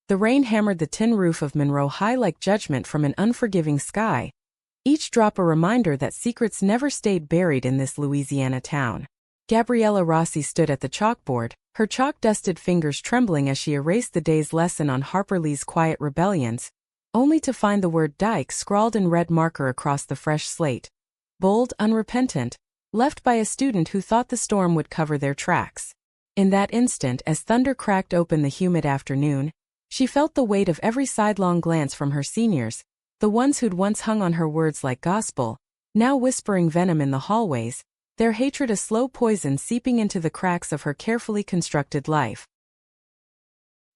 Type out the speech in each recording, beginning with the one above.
The rain hammered the tin roof of Monroe high like judgment from an unforgiving sky, each drop a reminder that secrets never stayed buried in this Louisiana town. Gabriella Rossi stood at the chalkboard, her chalk-dusted fingers trembling as she erased the day's lesson on Harper Lee's quiet rebellions, only to find the word dyke scrawled in red marker across the fresh slate. Bold, unrepentant, left by a student who thought the storm would cover their tracks. In that instant, as thunder cracked open the humid afternoon, she felt the weight of every sidelong glance from her seniors, the ones who'd once hung on her words like gospel, now whispering venom in the hallways, their hatred a slow poison seeping into the cracks of her carefully constructed life.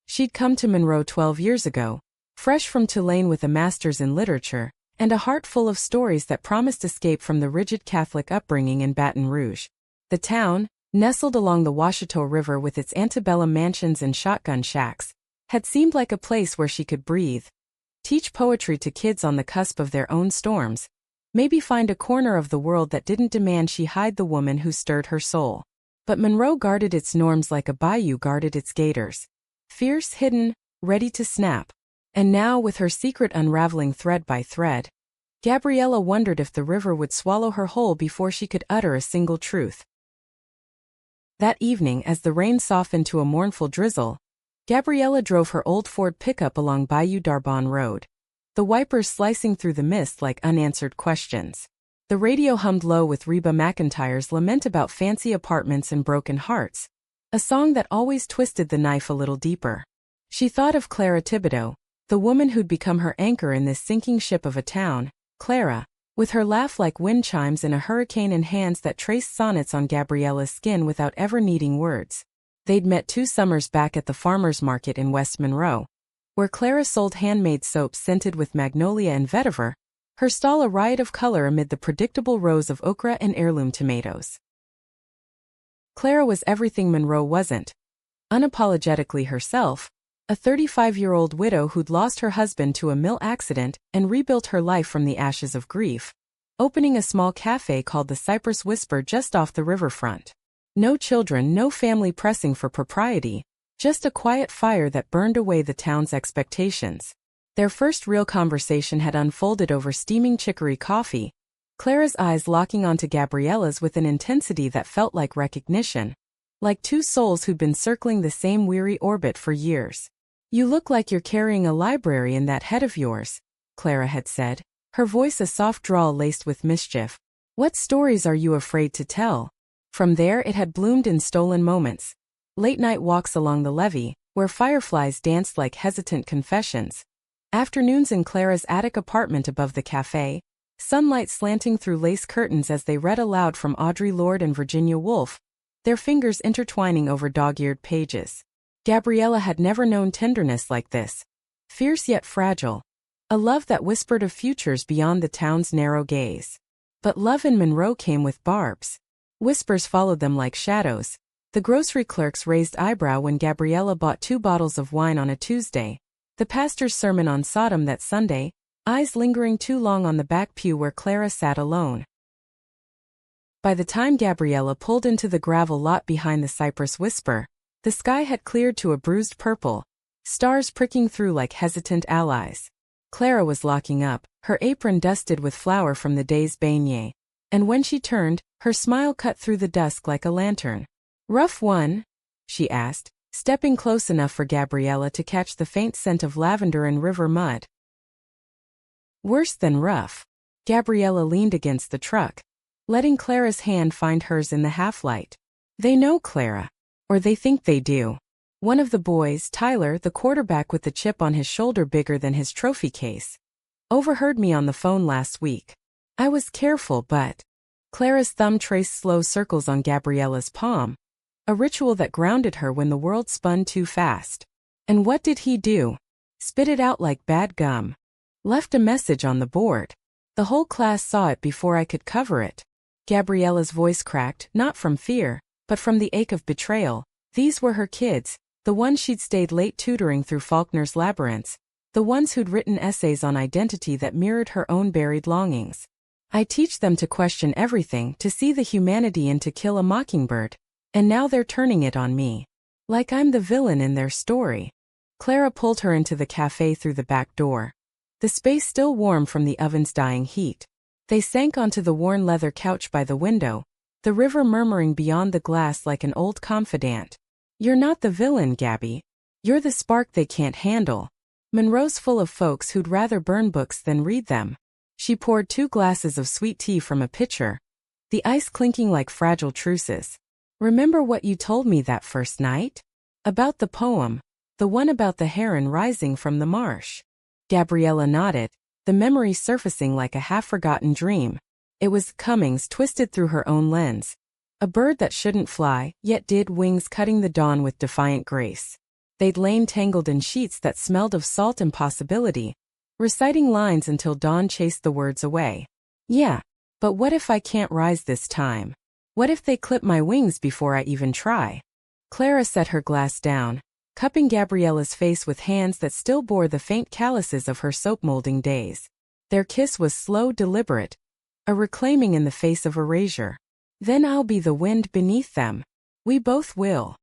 She'd come to Monroe 12 years ago, fresh from Tulane with a master's in literature, and a heart full of stories that promised escape from the rigid Catholic upbringing in Baton Rouge. The town, nestled along the Washita River with its antebellum mansions and shotgun shacks, had seemed like a place where she could breathe, teach poetry to kids on the cusp of their own storms, maybe find a corner of the world that didn't demand she hide the woman who stirred her soul. But Monroe guarded its norms like a bayou guarded its gators. Fierce, hidden, ready to snap. And now, with her secret unraveling thread by thread, Gabriella wondered if the river would swallow her whole before she could utter a single truth. That evening, as the rain softened to a mournful drizzle, Gabriella drove her old Ford pickup along Bayou Darbon Road, the wipers slicing through the mist like unanswered questions. The radio hummed low with Reba McEntire's lament about fancy apartments and broken hearts, a song that always twisted the knife a little deeper. She thought of Clara Thibodeau, the woman who'd become her anchor in this sinking ship of a town, Clara, with her laugh like wind chimes and a hurricane in hands that traced sonnets on Gabriella's skin without ever needing words. They'd met 2 summers back at the farmer's market in West Monroe, where Clara sold handmade soaps scented with magnolia and vetiver, her stall a riot of color amid the predictable rows of okra and heirloom tomatoes. Clara was everything Monroe wasn't. Unapologetically herself, a 35-year-old widow who'd lost her husband to a mill accident and rebuilt her life from the ashes of grief, opening a small cafe called the Cypress Whisper just off the riverfront. No children, no family pressing for propriety, just a quiet fire that burned away the town's expectations. Their first real conversation had unfolded over steaming chicory coffee, Clara's eyes locking onto Gabriella's with an intensity that felt like recognition, like 2 souls who'd been circling the same weary orbit for years. "You look like you're carrying a library in that head of yours," Clara had said, her voice a soft drawl laced with mischief. "What stories are you afraid to tell?" From there it had bloomed in stolen moments. Late-night walks along the levee, where fireflies danced like hesitant confessions. Afternoons in Clara's attic apartment above the cafe, sunlight slanting through lace curtains as they read aloud from Audre Lorde and Virginia Woolf, their fingers intertwining over dog-eared pages. Gabriella had never known tenderness like this, fierce yet fragile, a love that whispered of futures beyond the town's narrow gaze. But love in Monroe came with barbs. Whispers followed them like shadows. The grocery clerk's raised eyebrow when Gabriella bought 2 bottles of wine on a Tuesday, the pastor's sermon on Sodom that Sunday, eyes lingering too long on the back pew where Clara sat alone. By the time Gabriella pulled into the gravel lot behind the Cypress Whisper, the sky had cleared to a bruised purple, stars pricking through like hesitant allies. Clara was locking up, her apron dusted with flour from the day's beignet, and when she turned, her smile cut through the dusk like a lantern. "Rough one?" she asked, stepping close enough for Gabriella to catch the faint scent of lavender and river mud. "Worse than rough." Gabriella leaned against the truck, letting Clara's hand find hers in the half-light. "They know Clara. Or they think they do." One of the boys, Tyler, the quarterback with the chip on his shoulder bigger than his trophy case, overheard me on the phone last week. I was careful, but... Clara's thumb traced slow circles on Gabriella's palm, a ritual that grounded her when the world spun too fast. "And what did he do?" "Spit it out like bad gum. Left a message on the board. The whole class saw it before I could cover it." Gabriella's voice cracked, not from fear, but from the ache of betrayal. These were her kids, the ones she'd stayed late tutoring through Faulkner's labyrinths, the ones who'd written essays on identity that mirrored her own buried longings. "I teach them to question everything, to see the humanity in To Kill a Mockingbird, and now they're turning it on me. Like I'm the villain in their story." Clara pulled her into the cafe through the back door. The space still warm from the oven's dying heat. They sank onto the worn leather couch by the window, the river murmuring beyond the glass like an old confidant. You're not the villain, Gabby. You're the spark they can't handle. Monroe's full of folks who'd rather burn books than read them. She poured 2 glasses of sweet tea from a pitcher, the ice clinking like fragile truces. Remember what you told me that first night? About the poem, the one about the heron rising from the marsh. Gabriella nodded, the memory surfacing like a half-forgotten dream. It was Cummings twisted through her own lens. A bird that shouldn't fly, yet did, wings cutting the dawn with defiant grace. They'd lain tangled in sheets that smelled of salt and possibility, reciting lines until dawn chased the words away. Yeah, but what if I can't rise this time? What if they clip my wings before I even try? Clara set her glass down, cupping Gabriella's face with hands that still bore the faint calluses of her soap-molding days. Their kiss was slow, deliberate, a reclaiming in the face of erasure. Then I'll be the wind beneath them. We both will.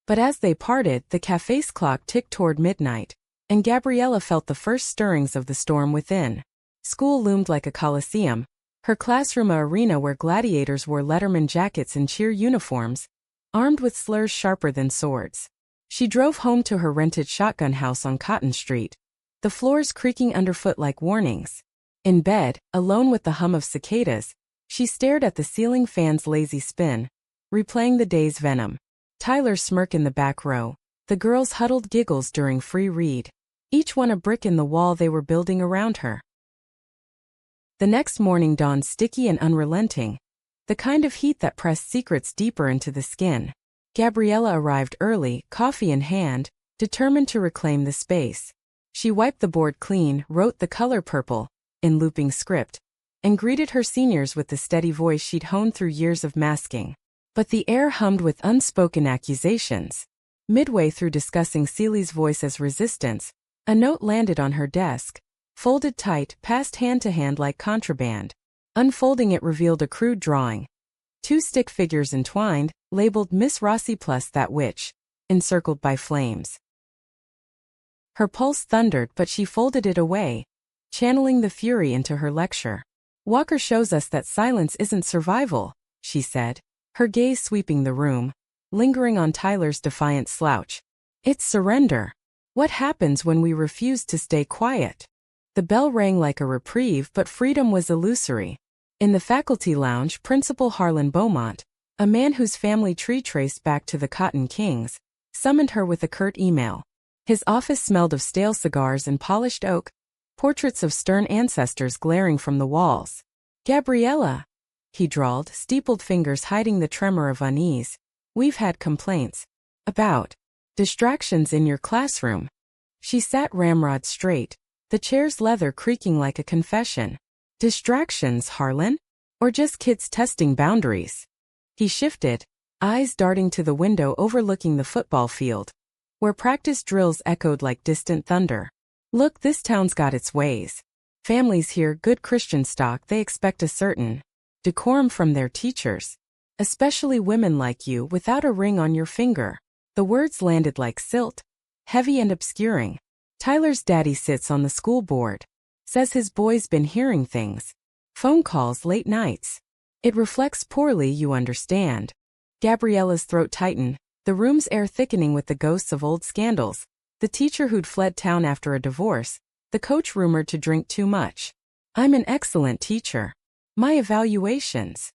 But as they parted, the cafe's clock ticked toward midnight, and Gabriella felt the first stirrings of the storm within. School loomed like a coliseum, her classroom a arena where gladiators wore Letterman jackets and cheer uniforms, armed with slurs sharper than swords. She drove home to her rented shotgun house on Cotton Street, the floors creaking underfoot like warnings. In bed, alone with the hum of cicadas, she stared at the ceiling fan's lazy spin, replaying the day's venom. Tyler's smirk in the back row, the girls' huddled giggles during free read, each one a brick in the wall they were building around her. The next morning dawned sticky and unrelenting, the kind of heat that pressed secrets deeper into the skin. Gabriella arrived early, coffee in hand, determined to reclaim the space. She wiped the board clean, wrote the color purple, in looping script, and greeted her seniors with the steady voice she'd honed through years of masking. But the air hummed with unspoken accusations. Midway through discussing Celie's voice as resistance, a note landed on her desk, folded tight, passed hand to hand like contraband. Unfolding it revealed a crude drawing. 2 stick figures entwined, labeled Miss Rossi plus that witch, encircled by flames. Her pulse thundered, but she folded it away, channeling the fury into her lecture. Walker shows us that silence isn't survival, she said, her gaze sweeping the room, lingering on Tyler's defiant slouch. It's surrender. What happens when we refuse to stay quiet? The bell rang like a reprieve, but freedom was illusory. In the faculty lounge, Principal Harlan Beaumont, a man whose family tree traced back to the Cotton Kings, summoned her with a curt email. His office smelled of stale cigars and polished oak, portraits of stern ancestors glaring from the walls. Gabriella, he drawled, steepled fingers hiding the tremor of unease. We've had complaints about distractions in your classroom. She sat ramrod straight, the chair's leather creaking like a confession. Distractions, Harlan? Or just kids testing boundaries? He shifted, eyes darting to the window overlooking the football field, where practice drills echoed like distant thunder. Look, this town's got its ways. Families here, good Christian stock, they expect a certain decorum from their teachers. Especially women like you without a ring on your finger. The words landed like silt, heavy and obscuring. Tyler's daddy sits on the school board. Says his boy's been hearing things. Phone calls late nights. It reflects poorly, you understand. Gabriella's throat tightened, the room's air thickening with the ghosts of old scandals. The teacher who'd fled town after a divorce. The coach rumored to drink too much. I'm an excellent teacher. My evaluations.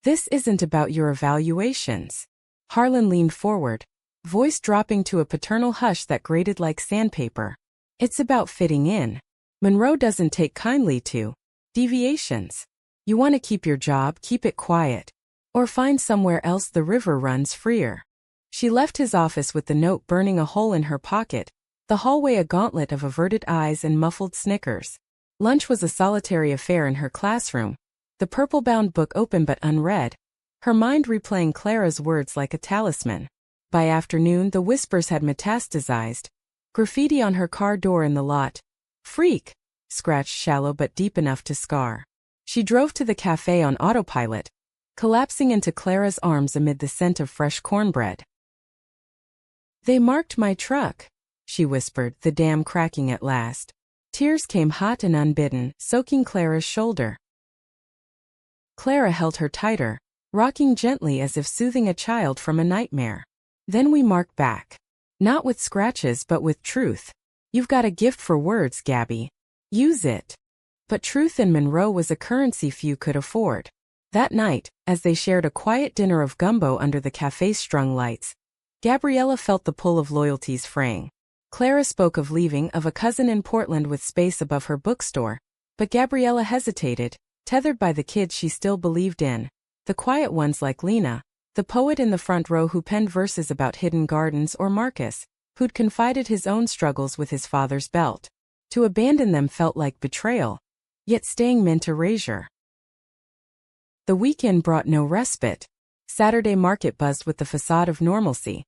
This isn't about your evaluations. Harlan leaned forward, voice dropping to a paternal hush that grated like sandpaper. It's about fitting in. Monroe doesn't take kindly to deviations. You want to keep your job, keep it quiet. Or find somewhere else the river runs freer. She left his office with the note burning a hole in her pocket, the hallway a gauntlet of averted eyes and muffled snickers. Lunch was a solitary affair in her classroom, the purple-bound book open but unread, her mind replaying Clara's words like a talisman. By afternoon, the whispers had metastasized. Graffiti on her car door in the lot. Freak! Scratched shallow but deep enough to scar. She drove to the cafe on autopilot, collapsing into Clara's arms amid the scent of fresh cornbread. They marked my truck, she whispered, the dam cracking at last. Tears came hot and unbidden, soaking Clara's shoulder. Clara held her tighter, rocking gently as if soothing a child from a nightmare. Then we marked back. Not with scratches but with truth. You've got a gift for words, Gabby. Use it. But truth in Monroe was a currency few could afford. That night, as they shared a quiet dinner of gumbo under the cafe's strung lights, Gabriella felt the pull of loyalties fraying. Clara spoke of leaving, of a cousin in Portland with space above her bookstore, but Gabriella hesitated, tethered by the kids she still believed in, the quiet ones like Lena, the poet in the front row who penned verses about hidden gardens, or Marcus, who'd confided his own struggles with his father's belt. To abandon them felt like betrayal, yet staying meant erasure. The weekend brought no respite. Saturday market buzzed with the facade of normalcy.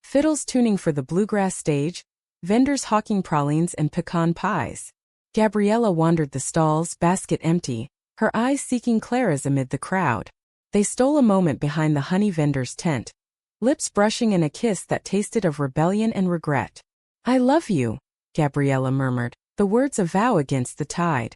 Fiddles tuning for the bluegrass stage, vendors hawking pralines and pecan pies. Gabriella wandered the stalls, basket empty, her eyes seeking Clara's amid the crowd. They stole a moment behind the honey vendor's tent, lips brushing in a kiss that tasted of rebellion and regret. "I love you," Gabriella murmured, the words a vow against the tide.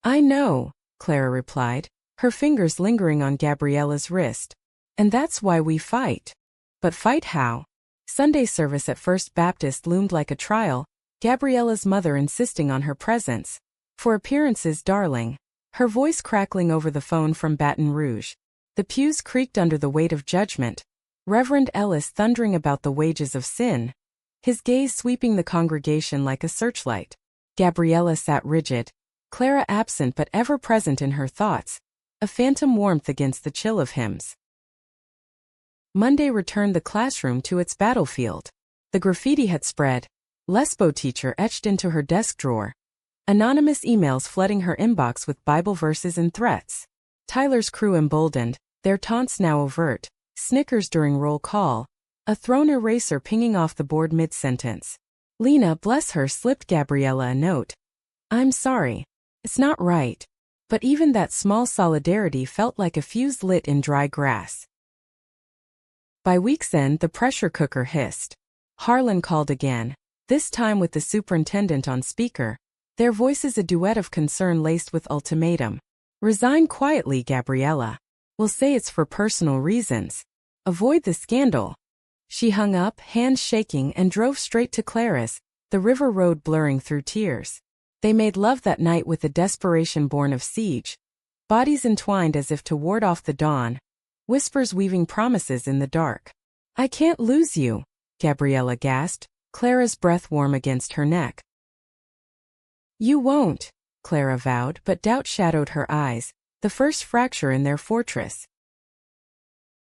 "I know," Clara replied, her fingers lingering on Gabriella's wrist. "And that's why we fight." But fight how? Sunday service at First Baptist loomed like a trial, Gabriella's mother insisting on her presence. "For appearances, darling." Her voice crackling over the phone from Baton Rouge. The pews creaked under the weight of judgment. Reverend Ellis thundering about the wages of sin, his gaze sweeping the congregation like a searchlight. Gabriella sat rigid, Clara absent but ever present in her thoughts, a phantom warmth against the chill of hymns. Monday returned the classroom to its battlefield. The graffiti had spread, Lesbo teacher etched into her desk drawer, anonymous emails flooding her inbox with Bible verses and threats. Tyler's crew emboldened, their taunts now overt, snickers during roll call, a thrown eraser pinging off the board mid-sentence. Lena, bless her, slipped Gabriella a note. "I'm sorry. It's not right." But even that small solidarity felt like a fuse lit in dry grass. By week's end, the pressure cooker hissed. Harlan called again, this time with the superintendent on speaker, their voices a duet of concern laced with ultimatum. "Resign quietly, Gabriella. We'll say it's for personal reasons. Avoid the scandal." She hung up, hands shaking, and drove straight to Clara's, the river road blurring through tears. They made love that night with a desperation born of siege, bodies entwined as if to ward off the dawn, whispers weaving promises in the dark. "I can't lose you," Gabriella gasped, Clara's breath warm against her neck. "You won't," Clara vowed, but doubt shadowed her eyes, the first fracture in their fortress.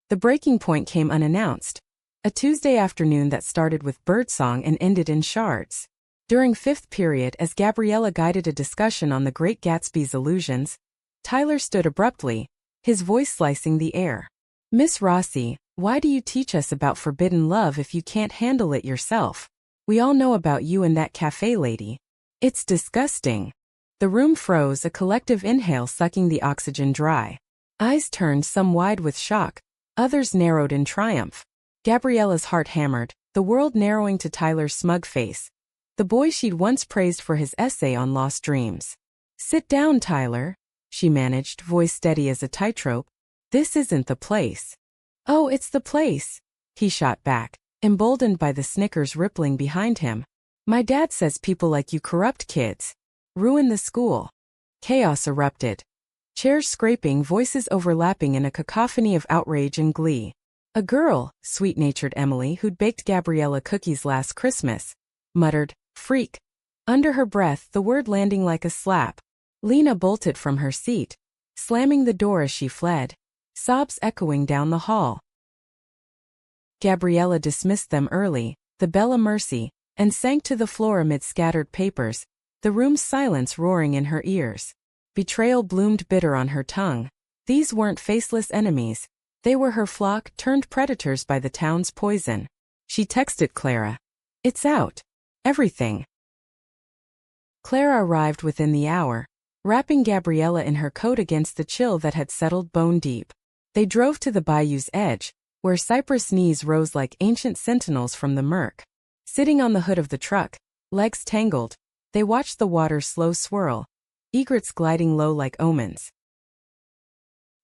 The breaking point came unannounced, a Tuesday afternoon that started with birdsong and ended in shards. During fifth period, as Gabriella guided a discussion on the Great Gatsby's illusions, Tyler stood abruptly, his voice slicing the air. "Miss Rossi, why do you teach us about forbidden love if you can't handle it yourself? We all know about you and that cafe lady. It's disgusting." The room froze, a collective inhale sucking the oxygen dry. Eyes turned, some wide with shock, others narrowed in triumph. Gabriella's heart hammered, the world narrowing to Tyler's smug face, the boy she'd once praised for his essay on lost dreams. "Sit down, Tyler," she managed, voice steady as a tightrope. "This isn't the place." "Oh, it's the place," he shot back, emboldened by the snickers rippling behind him. "My dad says people like you corrupt kids, ruin the school." Chaos erupted. Chairs scraping, voices overlapping in a cacophony of outrage and glee. A girl, sweet-natured Emily, who'd baked Gabriella cookies last Christmas, muttered, "Freak," under her breath, the word landing like a slap. Lena bolted from her seat, slamming the door as she fled, sobs echoing down the hall. Gabriella dismissed them early, the Bella Mercy, and sank to the floor amid scattered papers, the room's silence roaring in her ears. Betrayal bloomed bitter on her tongue. These weren't faceless enemies. They were her flock, turned predators by the town's poison. She texted Clara. "It's out. Everything." Clara arrived within the hour, wrapping Gabriella in her coat against the chill that had settled bone deep. They drove to the bayou's edge, where cypress knees rose like ancient sentinels from the murk. Sitting on the hood of the truck, legs tangled, they watched the water slow swirl, egrets gliding low like omens.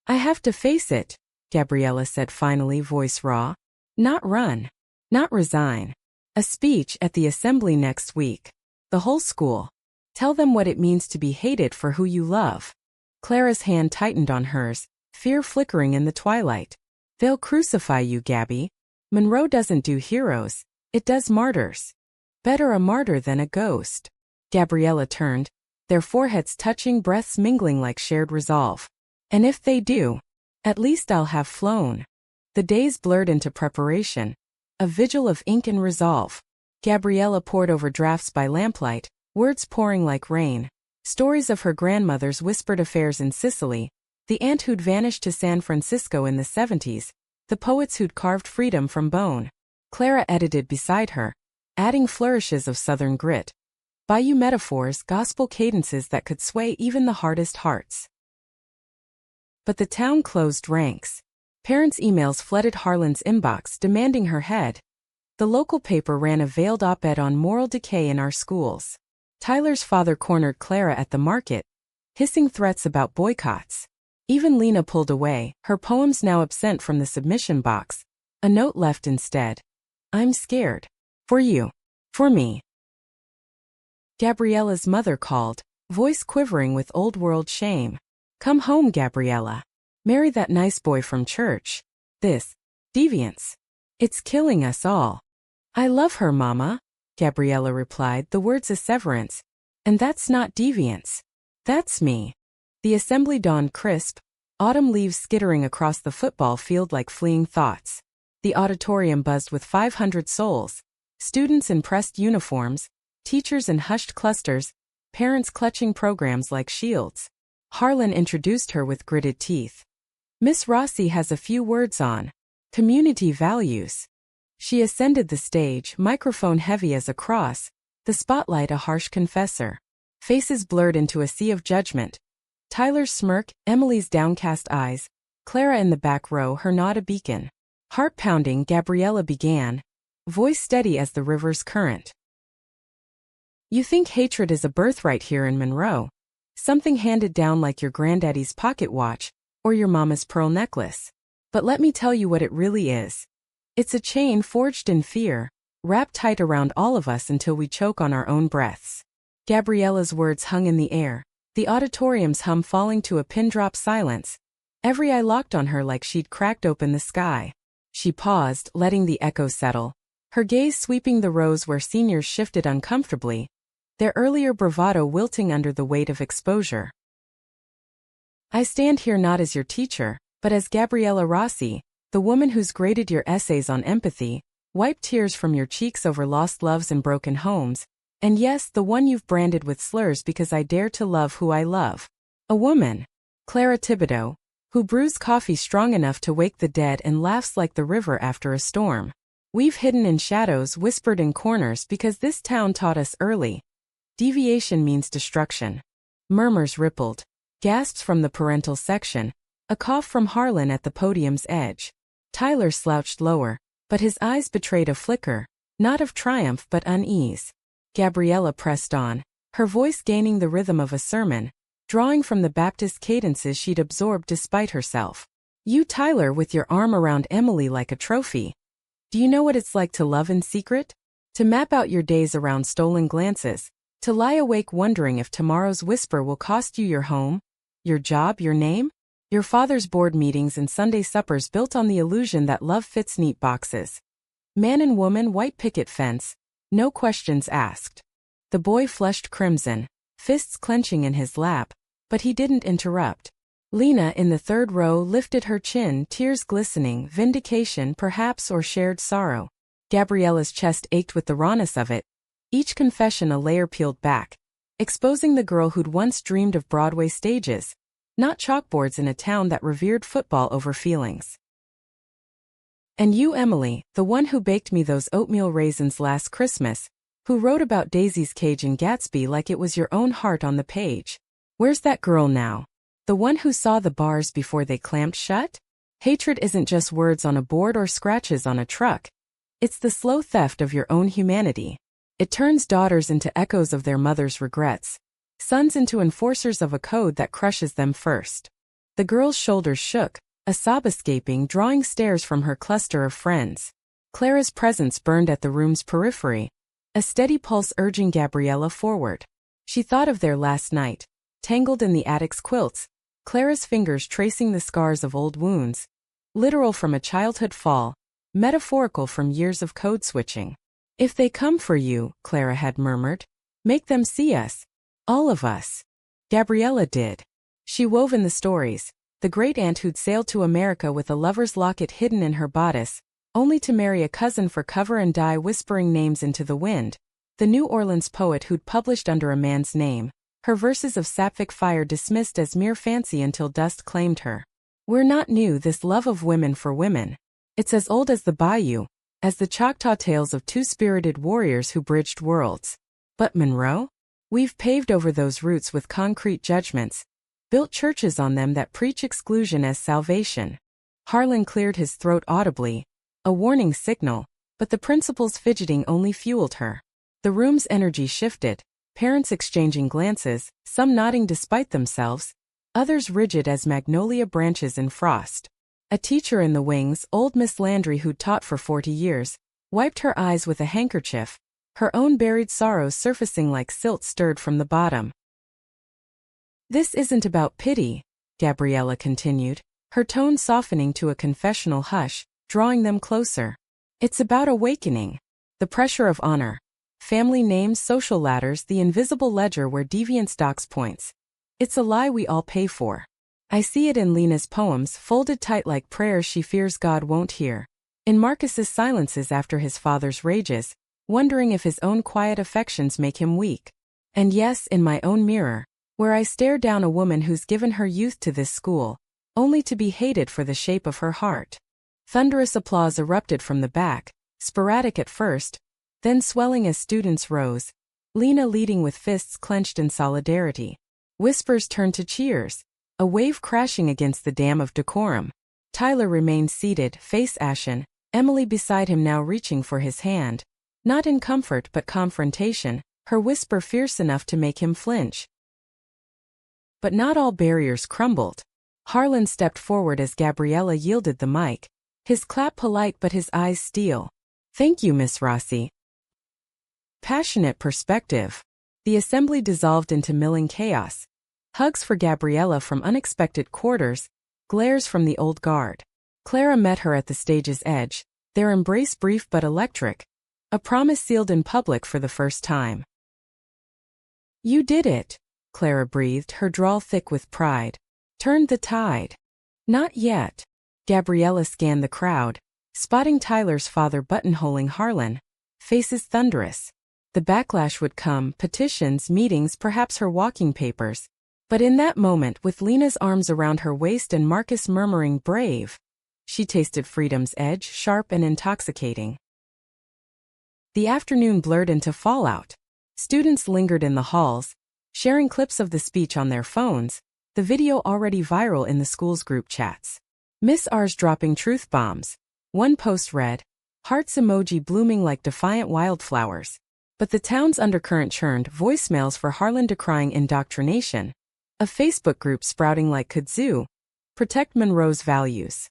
"I have to face it," Gabriella said finally, voice raw. "Not run. Not resign. A speech at the assembly next week. The whole school. Tell them what it means to be hated for who you love." Clara's hand tightened on hers, fear flickering in the twilight. "They'll crucify you, Gabby. Monroe doesn't do heroes, it does martyrs. Better a martyr than a ghost." Gabriella turned, their foreheads touching, breaths mingling like shared resolve. "And if they do, at least I'll have flown." The days blurred into preparation, a vigil of ink and resolve. Gabriella pored over drafts by lamplight, words pouring like rain. Stories of her grandmother's whispered affairs in Sicily, the aunt who'd vanished to San Francisco in the 70s, the poets who'd carved freedom from bone. Clara edited beside her, adding flourishes of southern grit. Bayou metaphors, gospel cadences that could sway even the hardest hearts. But the town closed ranks. Parents' emails flooded Harlan's inbox demanding her head. The local paper ran a veiled op-ed on moral decay in our schools. Tyler's father cornered Clara at the market, hissing threats about boycotts. Even Lena pulled away, her poems now absent from the submission box. A note left instead. "I'm scared. For you. For me." Gabriella's mother called, voice quivering with old-world shame. "Come home, Gabriella. Marry that nice boy from church. This deviance. It's killing us all." "I love her, Mama," Gabriella replied, the words a severance. "And that's not deviance. That's me." The assembly dawned crisp, autumn leaves skittering across the football field like fleeing thoughts. The auditorium buzzed with 500 souls, students in pressed uniforms, teachers in hushed clusters, parents clutching programs like shields. Harlan introduced her with gritted teeth. "Miss Rossi has a few words on community values." She ascended the stage, microphone heavy as a cross, the spotlight a harsh confessor. Faces blurred into a sea of judgment. Tyler's smirk, Emily's downcast eyes, Clara in the back row, her nod a beacon. Heart pounding, Gabriella began, voice steady as the river's current. "You think hatred is a birthright here in Monroe? Something handed down like your granddaddy's pocket watch, or your mama's pearl necklace. But let me tell you what it really is. It's a chain forged in fear, wrapped tight around all of us until we choke on our own breaths." Gabriella's words hung in the air, the auditorium's hum falling to a pin-drop silence. Every eye locked on her like she'd cracked open the sky. She paused, letting the echo settle, her gaze sweeping the rows where seniors shifted uncomfortably, their earlier bravado wilting under the weight of exposure. "I stand here not as your teacher, but as Gabriella Rossi, the woman who's graded your essays on empathy, wiped tears from your cheeks over lost loves and broken homes, and yes, the one you've branded with slurs because I dare to love who I love. A woman, Clara Thibodeau, who brews coffee strong enough to wake the dead and laughs like the river after a storm. We've hidden in shadows, whispered in corners because this town taught us early. Deviation means destruction." Murmurs rippled, gasps from the parental section, a cough from Harlan at the podium's edge. Tyler slouched lower, but his eyes betrayed a flicker, not of triumph but unease. Gabriella pressed on, her voice gaining the rhythm of a sermon, drawing from the Baptist cadences she'd absorbed despite herself. "You, Tyler, with your arm around Emily like a trophy. Do you know what it's like to love in secret? To map out your days around stolen glances, to lie awake wondering if tomorrow's whisper will cost you your home, your job, your name? Your father's board meetings and Sunday suppers built on the illusion that love fits neat boxes. Man and woman, white picket fence, no questions asked." The boy flushed crimson, fists clenching in his lap, but he didn't interrupt. Lena in the third row lifted her chin, tears glistening, vindication perhaps or shared sorrow. Gabriella's chest ached with the rawness of it, each confession a layer peeled back, exposing the girl who'd once dreamed of Broadway stages, not chalkboards in a town that revered football over feelings. "And you, Emily, the one who baked me those oatmeal raisins last Christmas, who wrote about Daisy's cage in Gatsby like it was your own heart on the page. Where's that girl now? The one who saw the bars before they clamped shut? Hatred isn't just words on a board or scratches on a truck. It's the slow theft of your own humanity. It turns daughters into echoes of their mother's regrets, sons into enforcers of a code that crushes them first. The girl's shoulders shook, a sob escaping, drawing stares from her cluster of friends. Clara's presence burned at the room's periphery, a steady pulse urging Gabriella forward. She thought of their last night, tangled in the attic's quilts, Clara's fingers tracing the scars of old wounds, literal from a childhood fall, metaphorical from years of code switching. If they come for you, Clara had murmured, make them see us. All of us. Gabriella did. She wove in the stories, the great aunt who'd sailed to America with a lover's locket hidden in her bodice, only to marry a cousin for cover and die whispering names into the wind, the New Orleans poet who'd published under a man's name, her verses of sapphic fire dismissed as mere fancy until dust claimed her. We're not new, this love of women for women. It's as old as the bayou, as the Choctaw tales of two spirited warriors who bridged worlds. But Monroe? We've paved over those roots with concrete judgments, built churches on them that preach exclusion as salvation. Harlan cleared his throat audibly, a warning signal, but the principal's fidgeting only fueled her. The room's energy shifted, parents exchanging glances, some nodding despite themselves, others rigid as magnolia branches in frost. A teacher in the wings, old Miss Landry who'd taught for 40 years, wiped her eyes with a handkerchief, her own buried sorrows surfacing like silt stirred from the bottom. This isn't about pity, Gabriella continued, her tone softening to a confessional hush, drawing them closer. It's about awakening. The pressure of honor. Family names, social ladders, the invisible ledger where deviance docks points. It's a lie we all pay for. I see it in Lena's poems, folded tight like prayers she fears God won't hear. In Marcus's silences after his father's rages, wondering if his own quiet affections make him weak. And yes, in my own mirror, where I stare down a woman who's given her youth to this school, only to be hated for the shape of her heart. Thunderous applause erupted from the back, sporadic at first, then swelling as students rose, Lena leading with fists clenched in solidarity. Whispers turned to cheers, a wave crashing against the dam of decorum. Tyler remained seated, face ashen, Emily beside him now reaching for his hand. Not in comfort but confrontation, her whisper fierce enough to make him flinch. But not all barriers crumbled. Harlan stepped forward as Gabriella yielded the mic, his clap polite but his eyes steel. Thank you, Miss Rossi. Passionate perspective. The assembly dissolved into milling chaos. Hugs for Gabriella from unexpected quarters, glares from the old guard. Clara met her at the stage's edge, their embrace brief but electric, a promise sealed in public for the first time. You did it, Clara breathed, her drawl thick with pride. Turned the tide. Not yet. Gabriella scanned the crowd, spotting Tyler's father buttonholing Harlan, faces thunderous. The backlash would come, petitions, meetings, perhaps her walking papers. But in that moment, with Lena's arms around her waist and Marcus murmuring brave, she tasted freedom's edge, sharp and intoxicating. The afternoon blurred into fallout. Students lingered in the halls, sharing clips of the speech on their phones, the video already viral in the school's group chats. Miss R's dropping truth bombs. One post read, hearts emoji blooming like defiant wildflowers. But the town's undercurrent churned, voicemails for Harlan decrying indoctrination. A Facebook group sprouting like kudzu. Protect Monroe's values.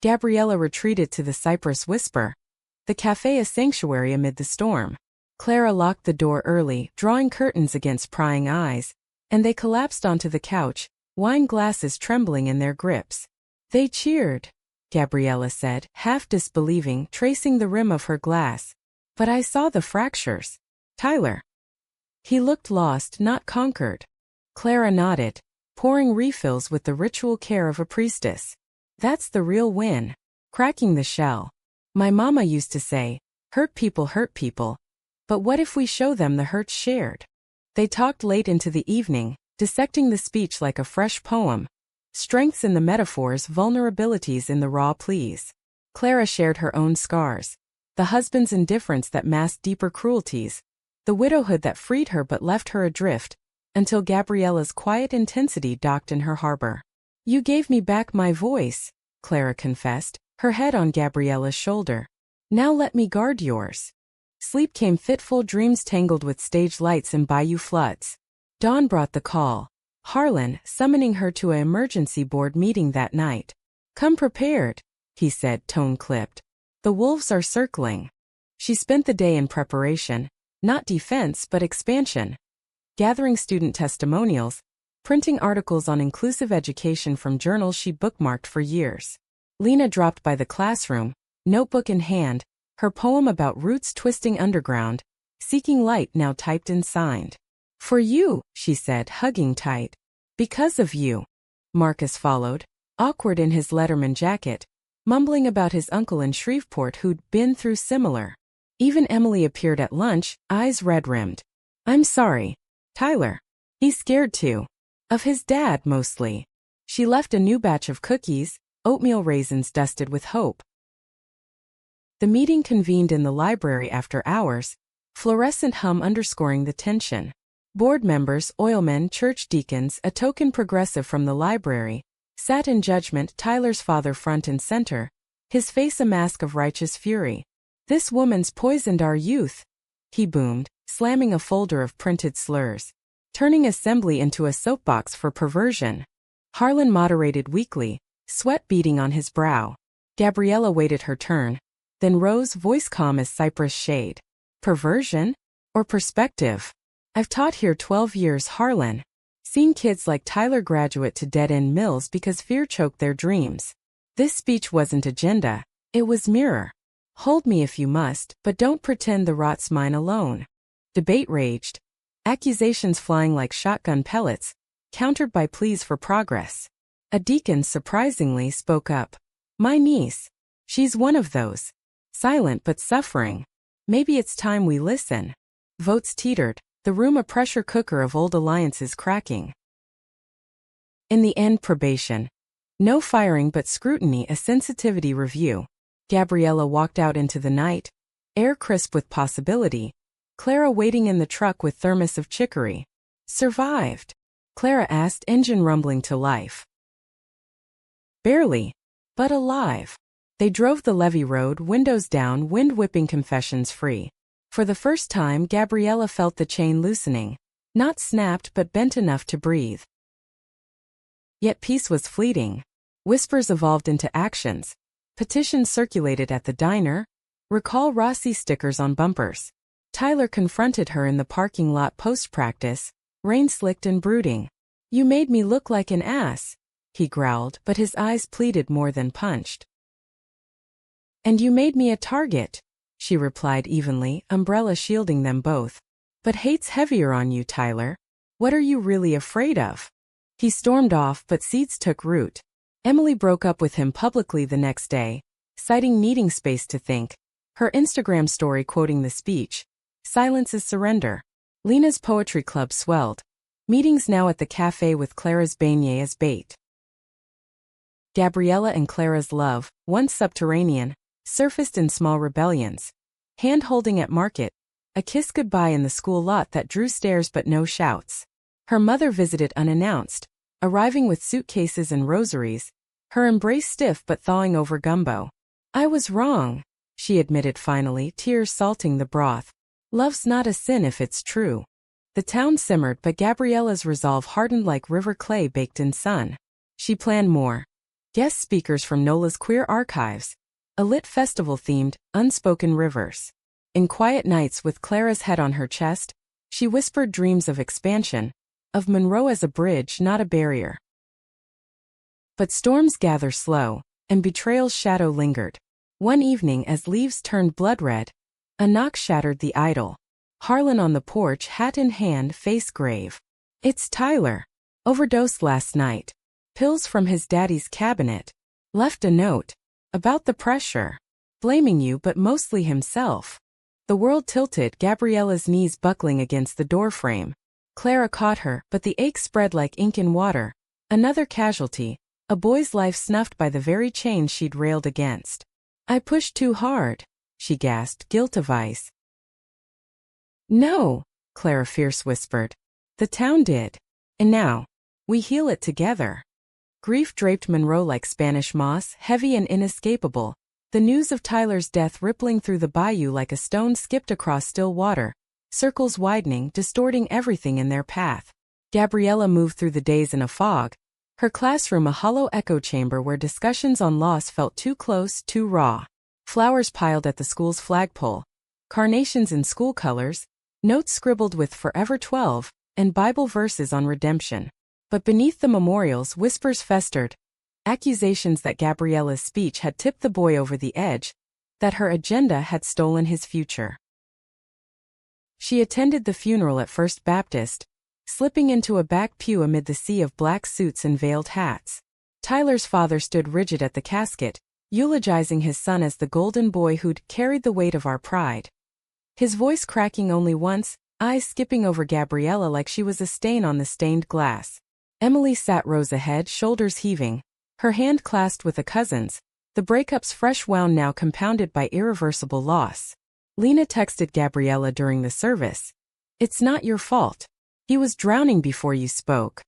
Gabriella retreated to the Cypress Whisper. The cafe a sanctuary amid the storm. Clara locked the door early, drawing curtains against prying eyes, and they collapsed onto the couch, wine glasses trembling in their grips. They cheered, Gabriella said, half disbelieving, tracing the rim of her glass. But I saw the fractures. Tyler. He looked lost, not conquered. Clara nodded, pouring refills with the ritual care of a priestess. That's the real win. Cracking the shell. My mama used to say, hurt people. But what if we show them the hurts shared? They talked late into the evening, dissecting the speech like a fresh poem. Strengths in the metaphors, vulnerabilities in the raw pleas. Clara shared her own scars. The husband's indifference that masked deeper cruelties. The widowhood that freed her but left her adrift, until Gabriella's quiet intensity docked in her harbor. You gave me back my voice, Clara confessed, her head on Gabriella's shoulder. Now let me guard yours. Sleep came fitful dreams tangled with stage lights and bayou floods. Dawn brought the call. Harlan, summoning her to an emergency board meeting that night. Come prepared, he said, tone clipped. The wolves are circling. She spent the day in preparation, not defense but expansion. Gathering student testimonials, printing articles on inclusive education from journals she bookmarked for years. Lena dropped by the classroom, notebook in hand, her poem about roots twisting underground, seeking light now typed and signed. For you, she said, hugging tight. Because of you. Marcus followed, awkward in his Letterman jacket, mumbling about his uncle in Shreveport who'd been through similar. Even Emily appeared at lunch, eyes red-rimmed. I'm sorry, Tyler. He's scared too. Of his dad, mostly. She left a new batch of cookies, oatmeal raisins dusted with hope. The meeting convened in the library after hours, fluorescent hum underscoring the tension. Board members, oilmen, church deacons, a token progressive from the library, sat in judgment, Tyler's father front and center, his face a mask of righteous fury. This woman's poisoned our youth, he boomed, slamming a folder of printed slurs, turning assembly into a soapbox for perversion. Harlan moderated weakly, sweat beading on his brow. Gabriella waited her turn, then rose, voice calm as cypress shade. Perversion? Or perspective? I've taught here 12 years, Harlan. Seen kids like Tyler graduate to dead-end mills because fear choked their dreams. This speech wasn't agenda, it was mirror. Hold me if you must, but don't pretend the rot's mine alone. Debate raged. Accusations flying like shotgun pellets, countered by pleas for progress. A deacon surprisingly spoke up. My niece. She's one of those. Silent but suffering. Maybe it's time we listen. Votes teetered, the room a pressure cooker of old alliances cracking. In the end, probation. No firing but scrutiny, a sensitivity review. Gabriella walked out into the night, air crisp with possibility. Clara waiting in the truck with thermos of chicory. Survived? Clara asked, engine rumbling to life. Barely, but alive. They drove the levee road, windows down, wind whipping, confessions free. For the first time, Gabriella felt the chain loosening. Not snapped but bent enough to breathe. Yet peace was fleeting. Whispers evolved into actions. Petitions circulated at the diner. Recall Rossi stickers on bumpers. Tyler confronted her in the parking lot post-practice, rain-slicked and brooding. You made me look like an ass, he growled, but his eyes pleaded more than punched. And you made me a target, she replied evenly, umbrella shielding them both. But hate's heavier on you, Tyler. What are you really afraid of? He stormed off, but seeds took root. Emily broke up with him publicly the next day, citing needing space to think. Her Instagram story quoting the speech, "Silence is surrender." Lena's poetry club swelled. Meetings now at the cafe with Clara's beignet as bait. Gabriella and Clara's love, once subterranean, surfaced in small rebellions. Hand-holding at market, a kiss goodbye in the school lot that drew stares but no shouts. Her mother visited unannounced, arriving with suitcases and rosaries, her embrace stiff but thawing over gumbo. I was wrong, she admitted finally, tears salting the broth. Love's not a sin if it's true. The town simmered, but Gabriella's resolve hardened like river clay baked in sun. She planned more. Guest speakers from NOLA's queer archives. A lit festival-themed, unspoken rivers. In quiet nights with Clara's head on her chest, she whispered dreams of expansion, of Monroe as a bridge, not a barrier. But storms gather slow, and betrayal's shadow lingered. One evening, as leaves turned blood-red, a knock shattered the idyll. Harlan on the porch, hat in hand, face grave. It's Tyler. Overdosed last night. Pills from his daddy's cabinet. Left a note. About the pressure. Blaming you but mostly himself. The world tilted, Gabriella's knees buckling against the doorframe. Clara caught her, but the ache spread like ink in water. Another casualty. A boy's life snuffed by the very chains she'd railed against. I pushed too hard, she gasped, guilt of ice. No, Clara fierce whispered. The town did. And now, we heal it together. Grief draped Monroe like Spanish moss, heavy and inescapable, The news of Tyler's death rippling through the bayou like a stone skipped across still water, circles widening, distorting everything in their path. Gabriella moved through the days in a fog, her classroom a hollow echo chamber where discussions on loss felt too close, too raw. Flowers piled at the school's flagpole, carnations in school colors, notes scribbled with Forever 12, and Bible verses on redemption. But beneath the memorials, whispers festered, accusations that Gabriella's speech had tipped the boy over the edge, that her agenda had stolen his future. She attended the funeral at First Baptist, slipping into a back pew amid the sea of black suits and veiled hats. Tyler's father stood rigid at the casket, eulogizing his son as the golden boy who'd carried the weight of our pride. His voice cracking only once, eyes skipping over Gabriella like she was a stain on the stained glass. Emily sat rows ahead, shoulders heaving, her hand clasped with a cousin's, the breakup's fresh wound now compounded by irreversible loss. Lena texted Gabriella during the service. "It's not your fault. He was drowning before you spoke."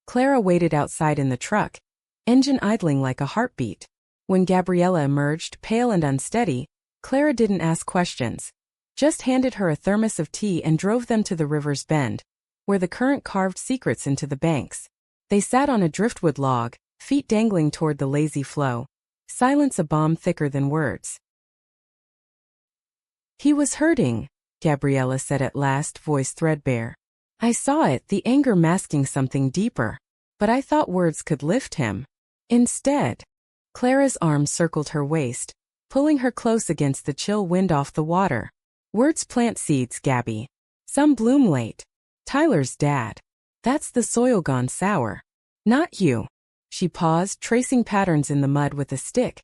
Clara waited outside in the truck, engine idling like a heartbeat. When Gabriella emerged, pale and unsteady, Clara didn't ask questions, just handed her a thermos of tea and drove them to the river's bend, where the current carved secrets into the banks. They sat on a driftwood log, feet dangling toward the lazy flow, silence a bomb thicker than words. "He was hurting," Gabriella said at last, voice threadbare. "I saw it, the anger masking something deeper. But I thought words could lift him. Instead." Clara's arms circled her waist, pulling her close against the chill wind off the water. "Words plant seeds, Gabby. Some bloom late. Tyler's dad. That's the soil gone sour. Not you." She paused, tracing patterns in the mud with a stick.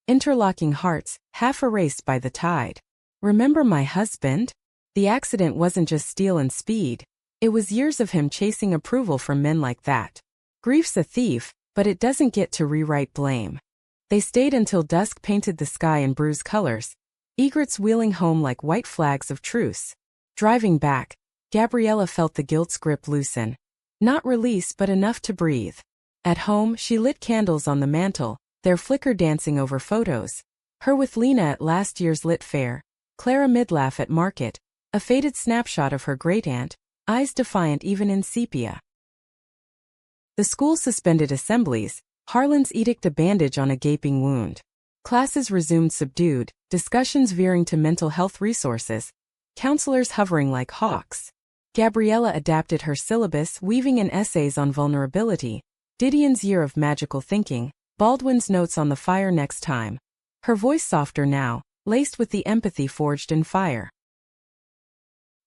Interlocking hearts, half erased by the tide. "Remember my husband? The accident wasn't just steel and speed. It was years of him chasing approval from men like that. Grief's a thief, but it doesn't get to rewrite blame." They stayed until dusk painted the sky in bruised colors, egrets wheeling home like white flags of truce. Driving back, Gabriella felt the guilt's grip loosen. Not release, but enough to breathe. At home, she lit candles on the mantel, their flicker dancing over photos. Her with Lena at last year's lit fair, Clara midlaugh at market, a faded snapshot of her great-aunt, eyes defiant even in sepia. The school suspended assemblies, Harlan's edict a bandage on a gaping wound. Classes resumed subdued, discussions veering to mental health resources, counselors hovering like hawks. Gabriella adapted her syllabus, weaving in essays on vulnerability, Didion's year of magical thinking, Baldwin's notes on the fire next time. Her voice softer now, laced with the empathy forged in fire.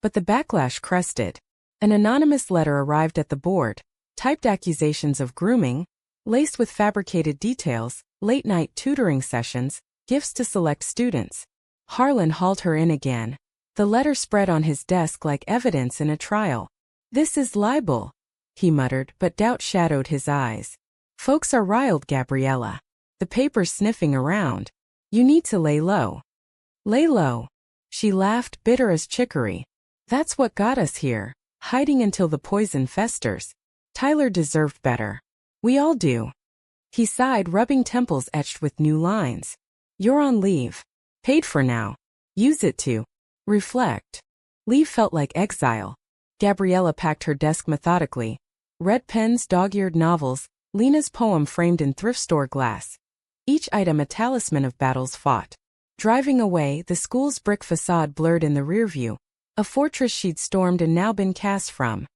But the backlash crested. An anonymous letter arrived at the board, typed accusations of grooming, laced with fabricated details, late-night tutoring sessions, gifts to select students. Harlan hauled her in again. The letter spread on his desk like evidence in a trial. "This is libel," he muttered, but doubt shadowed his eyes. "Folks are riled, Gabriella. The paper's sniffing around. You need to lay low." "Lay low." She laughed, bitter as chicory. "That's what got us here, hiding until the poison festers. Tyler deserved better. We all do." He sighed, rubbing temples etched with new lines. "You're on leave. Paid for now. Use it to reflect." Leave felt like exile. Gabriella packed her desk methodically. Red pens, dog-eared novels, Lena's poem framed in thrift store glass. Each item a talisman of battles fought. Driving away, the school's brick facade blurred in the rearview, a fortress she'd stormed and now been cast from.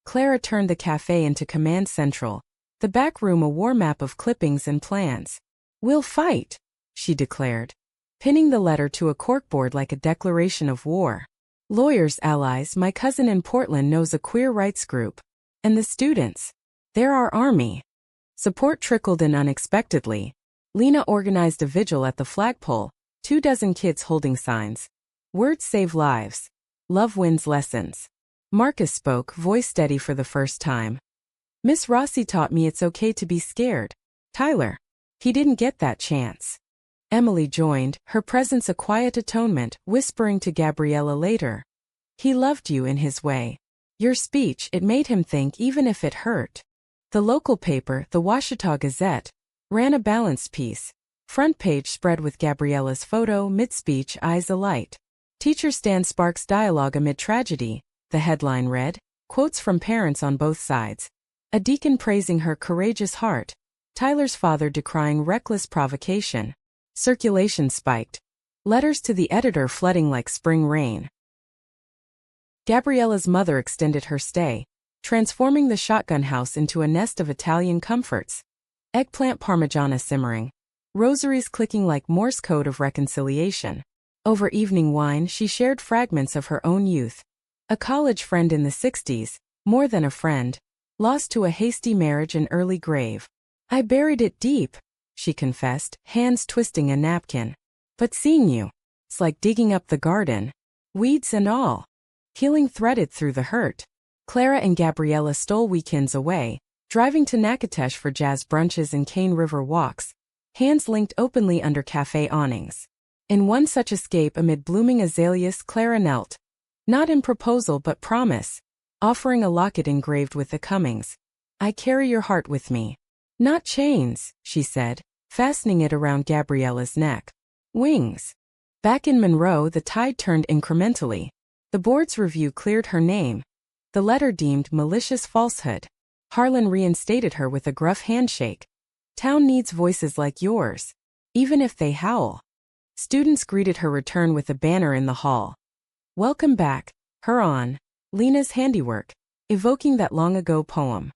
Clara turned the cafe into command central, the back room a war map of clippings and plans. "We'll fight," she declared, pinning the letter to a corkboard like a declaration of war. "Lawyers, allies, my cousin in Portland knows a queer rights group. And the students. They're our army." Support trickled in unexpectedly. Lena organized a vigil at the flagpole, 24 kids holding signs. "Words save lives. Love wins lessons." Marcus spoke, voice steady for the first time. "Miss Rossi taught me it's okay to be scared. Tyler. He didn't get that chance." Emily joined, her presence a quiet atonement, whispering to Gabriella later. "He loved you in his way. Your speech, it made him think even if it hurt." The local paper, the Washita Gazette, ran a balanced piece. Front page spread with Gabriella's photo, mid-speech, eyes alight. Teacher Stan sparks dialogue amid tragedy, the headline read. Quotes from parents on both sides. A deacon praising her courageous heart. Tyler's father decrying reckless provocation. Circulation spiked. Letters to the editor flooding like spring rain. Gabriella's mother extended her stay, transforming the shotgun house into a nest of Italian comforts. Eggplant parmigiana simmering. Rosaries clicking like Morse code of reconciliation. Over evening wine, she shared fragments of her own youth. A college friend in the 60s, more than a friend, lost to a hasty marriage and early grave. I buried it deep, she confessed, hands twisting a napkin. But seeing you, it's like digging up the garden, weeds and all. Healing threaded through the hurt. Clara and Gabriella stole weekends away, driving to Natchitoches for jazz brunches and Cane River walks, hands linked openly under cafe awnings. In one such escape amid blooming azaleas, Clara knelt. Not in proposal but promise, offering a locket engraved with the comings. I carry your heart with me. Not chains, she said, fastening it around Gabriella's neck. Wings. Back in Monroe, the tide turned incrementally. The board's review cleared her name. The letter deemed malicious falsehood. Harlan reinstated her with a gruff handshake. Town needs voices like yours, even if they howl. Students greeted her return with a banner in the hall. Welcome back, Huron, Lena's handiwork, evoking that long-ago poem.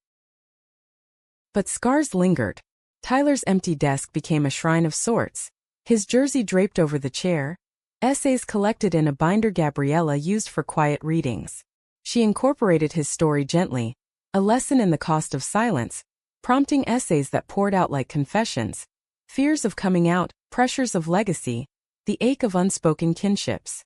But scars lingered. Tyler's empty desk became a shrine of sorts, his jersey draped over the chair, essays collected in a binder Gabriella used for quiet readings. She incorporated his story gently, a lesson in the cost of silence, prompting essays that poured out like confessions, fears of coming out, pressures of legacy, the ache of unspoken kinships.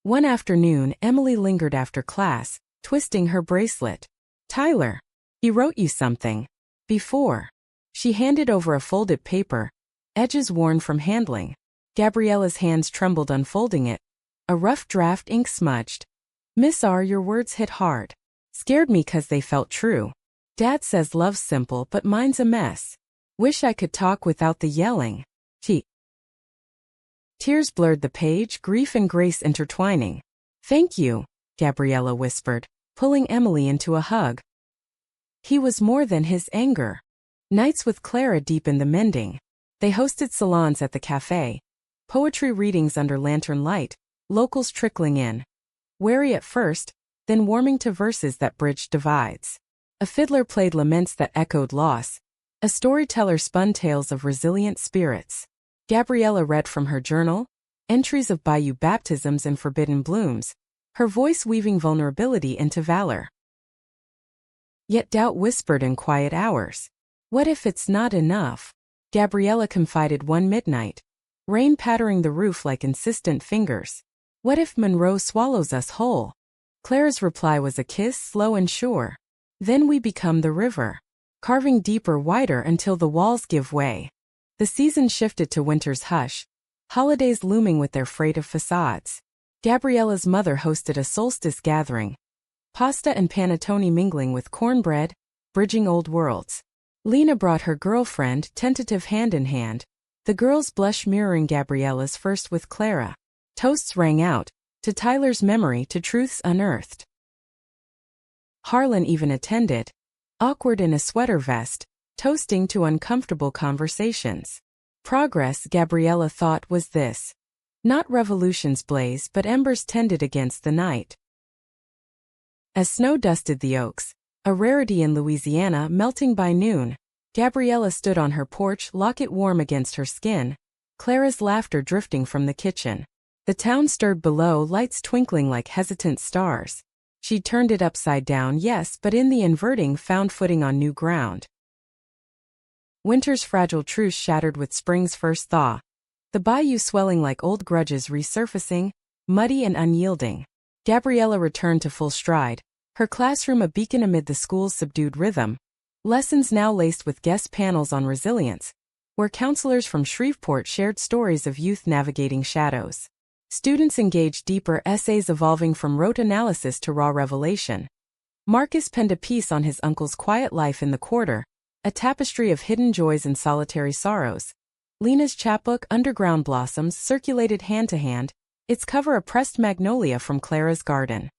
One afternoon, Emily lingered after class, twisting her bracelet. Tyler, he wrote you something. Before. She handed over a folded paper, edges worn from handling. Gabriella's hands trembled unfolding it. A rough draft ink smudged. Miss R, your words hit hard. Scared me 'cause they felt true. Dad says love's simple but mine's a mess. Wish I could talk without the yelling. Tears blurred the page, grief and grace intertwining. Thank you, Gabriella whispered, pulling Emily into a hug. He was more than his anger. Nights with Clara deepened the mending. They hosted salons at the cafe, poetry readings under lantern light, locals trickling in. Wary at first, then warming to verses that bridged divides. A fiddler played laments that echoed loss. A storyteller spun tales of resilient spirits. Gabriella read from her journal, entries of bayou baptisms and forbidden blooms, her voice weaving vulnerability into valor. Yet doubt whispered in quiet hours. What if it's not enough? Gabriella confided one midnight. Rain pattering the roof like insistent fingers. What if Monroe swallows us whole? Clara's reply was a kiss, slow and sure. Then we become the river, carving deeper, wider until the walls give way. The season shifted to winter's hush, holidays looming with their freight of facades. Gabriella's mother hosted a solstice gathering. Pasta and panettone mingling with cornbread, bridging old worlds. Lena brought her girlfriend, tentative hand in hand. The girl's blush mirroring Gabriella's first with Clara. Toasts rang out, to Tyler's memory, to truths unearthed. Harlan even attended, awkward in a sweater vest, toasting to uncomfortable conversations. Progress, Gabriella thought, was this. Not revolution's blaze but embers tended against the night. As snow dusted the oaks, a rarity in Louisiana melting by noon, Gabriella stood on her porch, locket warm against her skin, Clara's laughter drifting from the kitchen. The town stirred below, lights twinkling like hesitant stars. She turned it upside down, yes, but in the inverting found footing on new ground. Winter's fragile truce shattered with spring's first thaw. The bayou swelling like old grudges resurfacing, muddy and unyielding. Gabriella returned to full stride, her classroom a beacon amid the school's subdued rhythm. Lessons now laced with guest panels on resilience, where counselors from Shreveport shared stories of youth navigating shadows. Students engaged deeper, essays evolving from rote analysis to raw revelation. Marcus penned a piece on his uncle's quiet life in the quarter, a tapestry of hidden joys and solitary sorrows. Lena's chapbook, Underground Blossoms, circulated hand to hand, its cover a pressed magnolia from Clara's garden.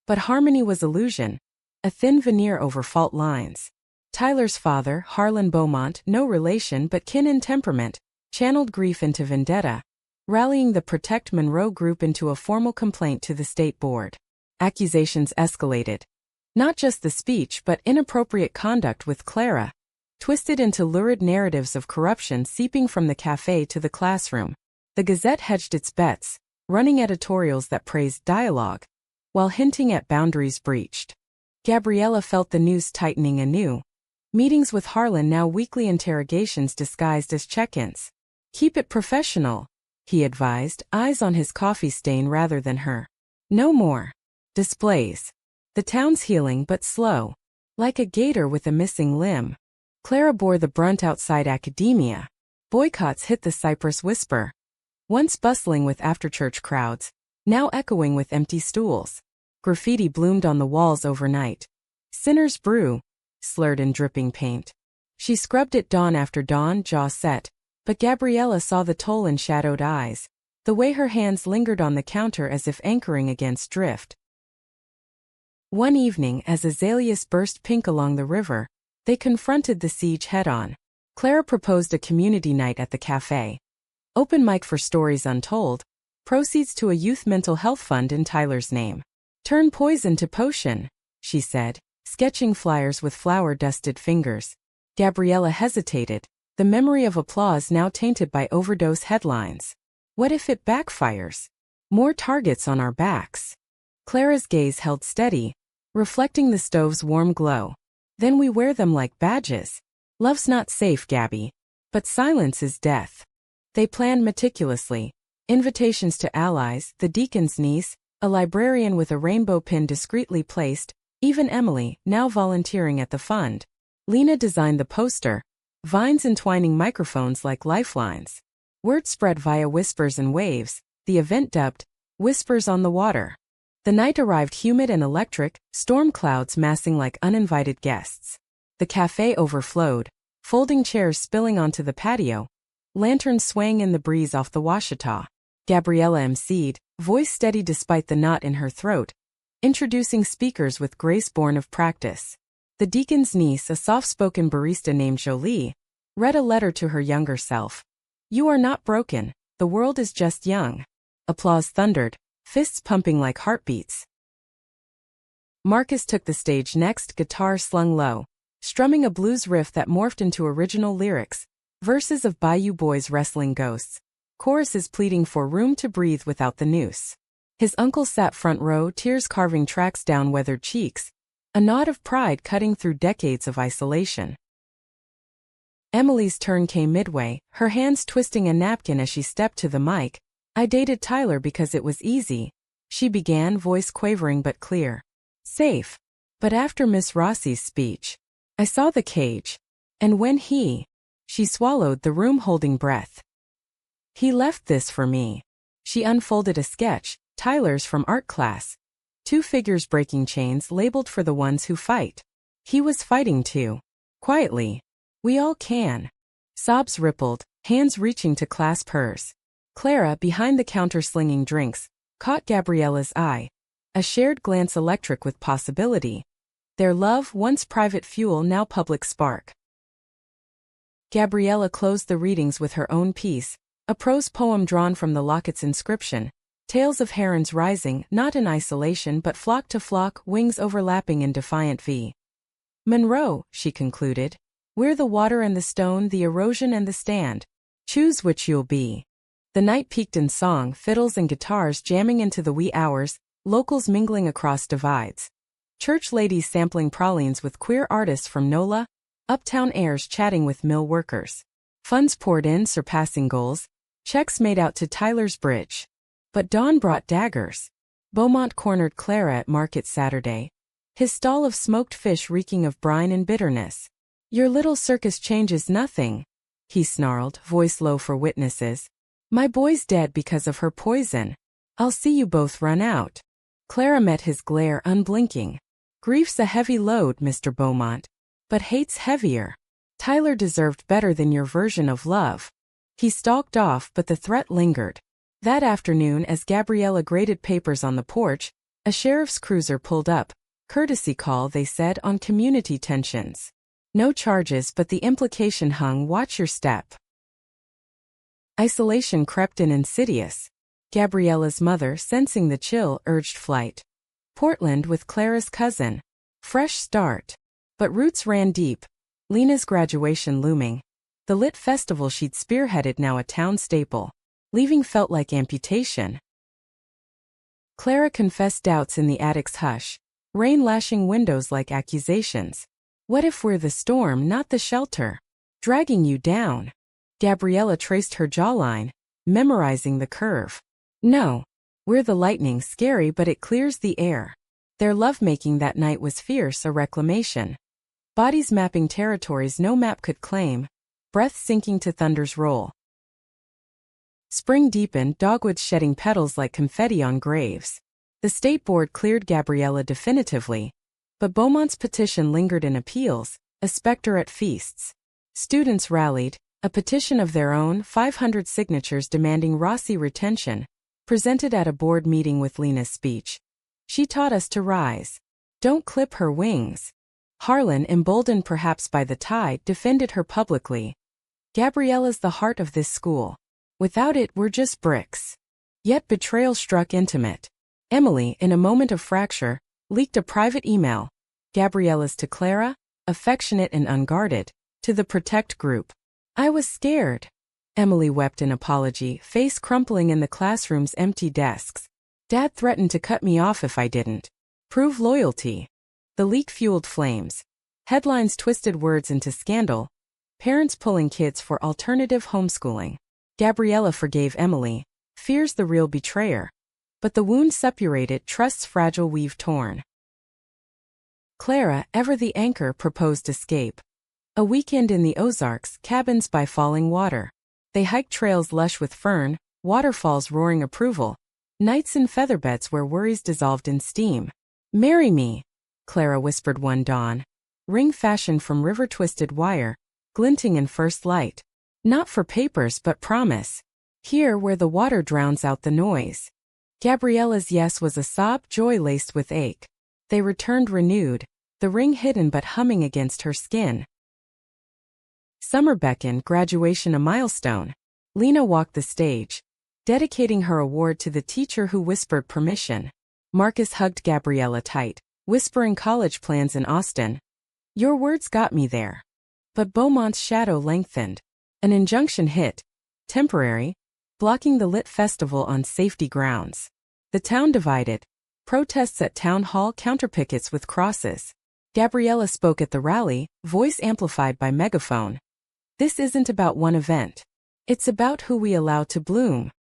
But harmony was illusion, a thin veneer over fault lines. Tyler's father, Harlan Beaumont, no relation but kin in temperament, channeled grief into vendetta, rallying the Protect Monroe group into a formal complaint to the state board. Accusations escalated. Not just the speech but inappropriate conduct with Clara, twisted into lurid narratives of corruption seeping from the cafe to the classroom. The Gazette hedged its bets, running editorials that praised dialogue, while hinting at boundaries breached. Gabriella felt the news tightening anew. Meetings with Harlan, now weekly interrogations disguised as check-ins. Keep it professional, he advised, eyes on his coffee stain rather than her. No more displays. The town's healing but slow, like a gator with a missing limb. Clara bore the brunt outside academia. Boycotts hit the Cypress Whisper. Once bustling with after-church crowds, now echoing with empty stools. Graffiti bloomed on the walls overnight. Sinner's brew, slurred in dripping paint. She scrubbed it dawn after dawn, jaw set, but Gabriella saw the toll in shadowed eyes, the way her hands lingered on the counter as if anchoring against drift. One evening, as azaleas burst pink along the river, they confronted the siege head-on. Clara proposed a community night at the cafe. Open mic for stories untold, proceeds to a youth mental health fund in Tyler's name. Turn poison to potion, she said, sketching flyers with flour-dusted fingers. Gabriella hesitated, the memory of applause now tainted by overdose headlines. What if it backfires? More targets on our backs. Clara's gaze held steady, reflecting the stove's warm glow. Then we wear them like badges. Love's not safe, Gabby. But silence is death. They planned meticulously. Invitations to allies, the deacon's niece, a librarian with a rainbow pin discreetly placed, even Emily, now volunteering at the fund. Lena designed the poster, vines entwining microphones like lifelines. Word spread via whispers and waves, the event dubbed Whispers on the Water. The night arrived humid and electric, storm clouds massing like uninvited guests. The cafe overflowed, folding chairs spilling onto the patio, lanterns swaying in the breeze off the Washita. Gabriella emceed, voice steady despite the knot in her throat, introducing speakers with grace born of practice. The deacon's niece, a soft-spoken barista named Jolie, read a letter to her younger self. You are not broken, the world is just young. Applause thundered, fists pumping like heartbeats. Marcus took the stage next, guitar slung low, strumming a blues riff that morphed into original lyrics, verses of Bayou Boys wrestling ghosts, choruses pleading for room to breathe without the noose. His uncle sat front row, tears carving tracks down weathered cheeks, a nod of pride cutting through decades of isolation. Emily's turn came midway, her hands twisting a napkin as she stepped to the mic. I dated Tyler because it was easy, she began, voice quavering but clear. Safe. But after Miss Rossi's speech, I saw the cage. And when she swallowed, the room holding breath. He left this for me. She unfolded a sketch, Tyler's from art class. Two figures breaking chains labeled for the ones who fight. He was fighting too. Quietly. We all can. Sobs rippled, hands reaching to clasp hers. Clara, behind the counter slinging drinks, caught Gabriella's eye. A shared glance electric with possibility. Their love, once private fuel, now public spark. Gabriella closed the readings with her own piece, a prose poem drawn from the locket's inscription. Tales of herons rising, not in isolation but flock to flock, wings overlapping in defiant V. Monroe, she concluded. We're the water and the stone, the erosion and the stand. Choose which you'll be. The night peaked in song, fiddles and guitars jamming into the wee hours, locals mingling across divides. Church ladies sampling pralines with queer artists from NOLA, uptown heirs chatting with mill workers. Funds poured in, surpassing goals, checks made out to Tyler's bridge. But dawn brought daggers. Beaumont cornered Clara at market Saturday, his stall of smoked fish reeking of brine and bitterness. Your little circus changes nothing, he snarled, voice low for witnesses. My boy's dead because of her poison. I'll see you both run out. Clara met his glare unblinking. Grief's a heavy load, Mr. Beaumont. but hate's heavier. Tyler deserved better than your version of love. He stalked off, but the threat lingered. That afternoon, as Gabriella graded papers on the porch, a sheriff's cruiser pulled up. Courtesy call, they said, on community tensions. No charges, but the implication hung, watch your step. Isolation crept in insidious. Gabriella's mother, sensing the chill, urged flight. Portland with Clara's cousin. Fresh start. But roots ran deep. Lena's graduation looming. The lit festival she'd spearheaded, now a town staple. Leaving felt like amputation. Clara confessed doubts in the attic's hush. Rain lashing windows like accusations. What if we're the storm, not the shelter? Dragging you down. Gabriella traced her jawline, memorizing the curve. No. We're the lightning, scary, but it clears the air. Their lovemaking that night was fierce, a reclamation. Bodies mapping territories no map could claim. Breath sinking to thunder's roll. Spring deepened, dogwoods shedding petals like confetti on graves. The state board cleared Gabriella definitively. But Beaumont's petition lingered in appeals, a specter at feasts. Students rallied, a petition of their own, 500 signatures demanding Rossi retention, presented at a board meeting with Lena's speech. She taught us to rise. Don't clip her wings. Harlan, emboldened perhaps by the tide, defended her publicly. Gabriella's the heart of this school. Without it, we're just bricks. Yet betrayal struck intimate. Emily, in a moment of fracture, leaked a private email. Gabriella's to Clara, affectionate and unguarded, to the Protect group. I was scared. Emily wept in apology, face crumpling in the classroom's empty desks. Dad threatened to cut me off if I didn't prove loyalty. The leak fueled flames. Headlines twisted words into scandal. Parents pulling kids for alternative homeschooling. Gabriella forgave Emily, fears the real betrayer. But the wound suppurated, trust's fragile weave torn. Clara, ever the anchor, proposed escape. A weekend in the Ozarks, cabins by falling water. They hiked trails lush with fern, waterfalls roaring approval. Nights in featherbeds where worries dissolved in steam. Marry me, Clara whispered one dawn. Ring fashioned from river-twisted wire, glinting in first light. Not for papers but promise. Here where the water drowns out the noise. Gabriella's yes was a sob, joy laced with ache. They returned renewed, the ring hidden but humming against her skin. Summer beckoned, graduation a milestone. Lena walked the stage, dedicating her award to the teacher who whispered permission. Marcus hugged Gabriella tight, whispering college plans in Austin. Your words got me there. But Beaumont's shadow lengthened. An injunction hit, temporary, blocking the lit festival on safety grounds. The town divided. Protests at town hall, counterpickets with crosses. Gabriella spoke at the rally, voice amplified by megaphone. This isn't about one event. It's about who we allow to bloom.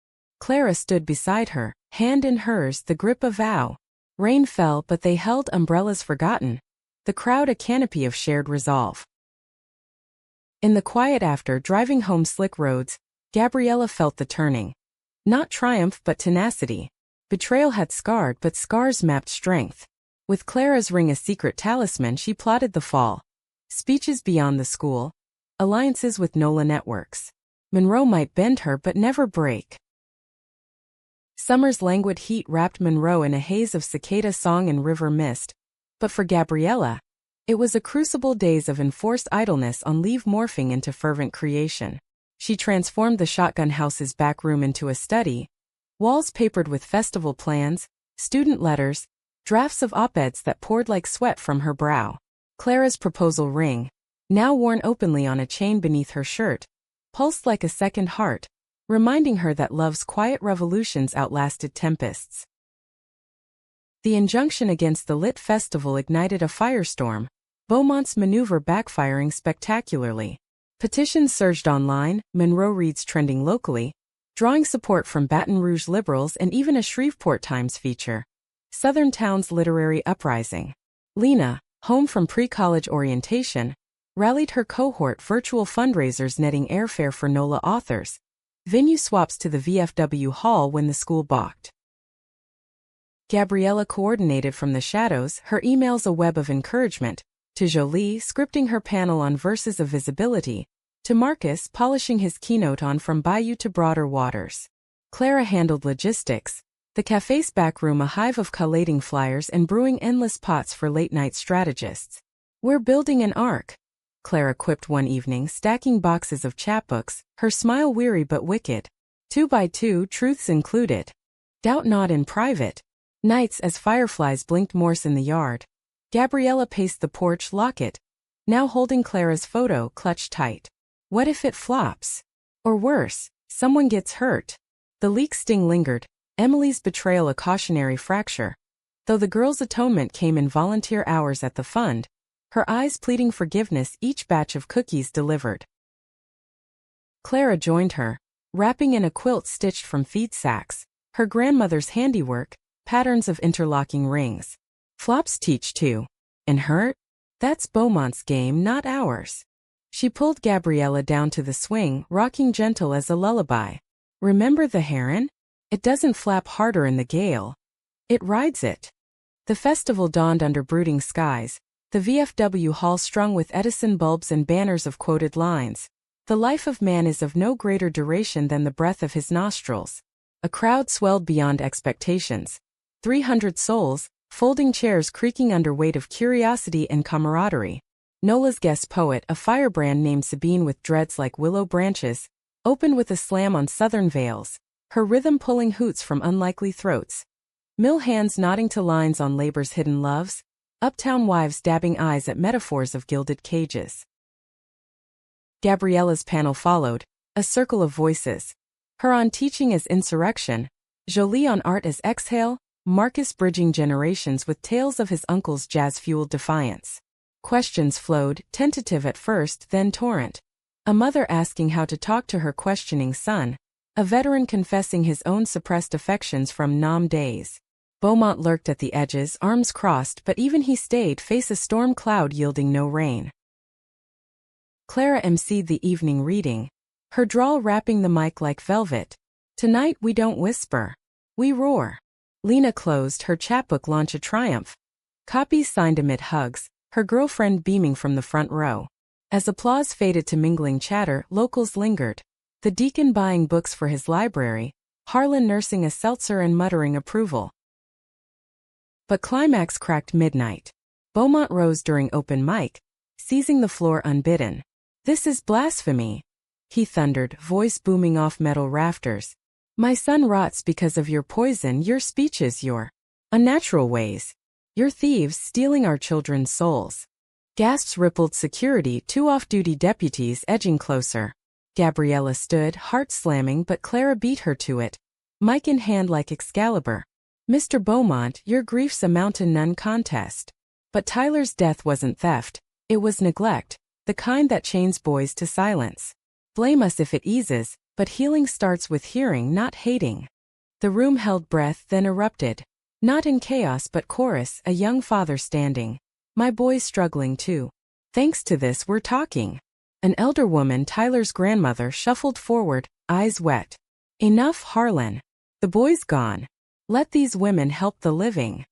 Clara stood beside her, hand in hers, the grip a vow. Rain fell, but they held umbrellas forgotten. The crowd a canopy of shared resolve. In the quiet after, driving home slick roads, Gabriella felt the turning. Not triumph but tenacity. Betrayal had scarred, but scars mapped strength. With Clara's ring a secret talisman, she plotted the fall. Speeches beyond the school. Alliances with NOLA networks. Monroe might bend her but never break. Summer's languid heat wrapped Monroe in a haze of cicada song and river mist. But for Gabriella, it was a crucible, days of enforced idleness on leave morphing into fervent creation. She transformed the shotgun house's back room into a study. Walls papered with festival plans, student letters, drafts of op-eds that poured like sweat from her brow. Clara's proposal ring, now worn openly on a chain beneath her shirt, pulsed like a second heart, reminding her that love's quiet revolutions outlasted tempests. The injunction against the lit festival ignited a firestorm, Beaumont's maneuver backfiring spectacularly. Petitions surged online, Monroe reads trending locally, drawing support from Baton Rouge liberals and even a Shreveport Times feature. Southern Town's literary uprising. Lena, home from pre-college orientation, rallied her cohort, virtual fundraisers netting airfare for NOLA authors. Venue swaps to the VFW hall when the school balked. Gabriella coordinated from the shadows, her emails a web of encouragement, to Jolie scripting her panel on verses of visibility, to Marcus polishing his keynote on From Bayou to Broader Waters. Clara handled logistics, the cafe's back room a hive of collating flyers and brewing endless pots for late-night strategists. "We're building an arc," Clara quipped one evening, stacking boxes of chapbooks, her smile weary but wicked. 2 by 2, truths included. Doubt not in private. Nights as fireflies blinked Morse in the yard. Gabriella paced the porch, locket, now holding Clara's photo clutched tight. What if it flops? Or worse, someone gets hurt? The leak sting lingered, Emily's betrayal a cautionary fracture. Though the girl's atonement came in volunteer hours at the fund, her eyes pleading forgiveness each batch of cookies delivered. Clara joined her, wrapping in a quilt stitched from feed sacks, her grandmother's handiwork, patterns of interlocking rings. Flops teach too. And hurt? That's Beaumont's game, not ours. She pulled Gabriella down to the swing, rocking gentle as a lullaby. Remember the heron? It doesn't flap harder in the gale. It rides it. The festival dawned under brooding skies, the VFW hall strung with Edison bulbs and banners of quoted lines. The life of man is of no greater duration than the breath of his nostrils. A crowd swelled beyond expectations. 300 souls, folding chairs creaking under weight of curiosity and camaraderie. Nola's guest poet, a firebrand named Sabine with dreads like willow branches, opened with a slam on southern veils, her rhythm pulling hoots from unlikely throats. Mill hands nodding to lines on labor's hidden loves, uptown wives dabbing eyes at metaphors of gilded cages. Gabriella's panel followed, a circle of voices. Her on teaching as insurrection, Jolie on art as exhale, Marcus bridging generations with tales of his uncle's jazz-fueled defiance. Questions flowed, tentative at first, then torrent. A mother asking how to talk to her questioning son, a veteran confessing his own suppressed affections from Nam days. Beaumont lurked at the edges, arms crossed, but even he stayed face a storm cloud yielding no rain. Clara emceed the evening reading, her drawl wrapping the mic like velvet. Tonight we don't whisper. We roar. Lena closed her chapbook launch a triumph. Copies signed amid hugs, her girlfriend beaming from the front row. As applause faded to mingling chatter, locals lingered. The deacon buying books for his library, Harlan nursing a seltzer and muttering approval. But climax cracked midnight. Beaumont rose during open mic, seizing the floor unbidden. "This is blasphemy," he thundered, voice booming off metal rafters. "My son rots because of your poison, your speeches, your unnatural ways. You're thieves stealing our children's souls." Gasps rippled security, 2 off-duty deputies edging closer. Gabriella stood, heart slamming, but Clara beat her to it, mic in hand like Excalibur. "Mr. Beaumont, your grief's a mountain none contest." But Tyler's death wasn't theft, it was neglect, the kind that chains boys to silence. Blame us if it eases, but healing starts with hearing, not hating. The room held breath, then erupted. Not in chaos but chorus, a young father standing. "My boy's struggling too. Thanks to this we're talking." An elder woman, Tyler's grandmother, shuffled forward, eyes wet. "Enough, Harlan. The boy's gone. Let these women help the living."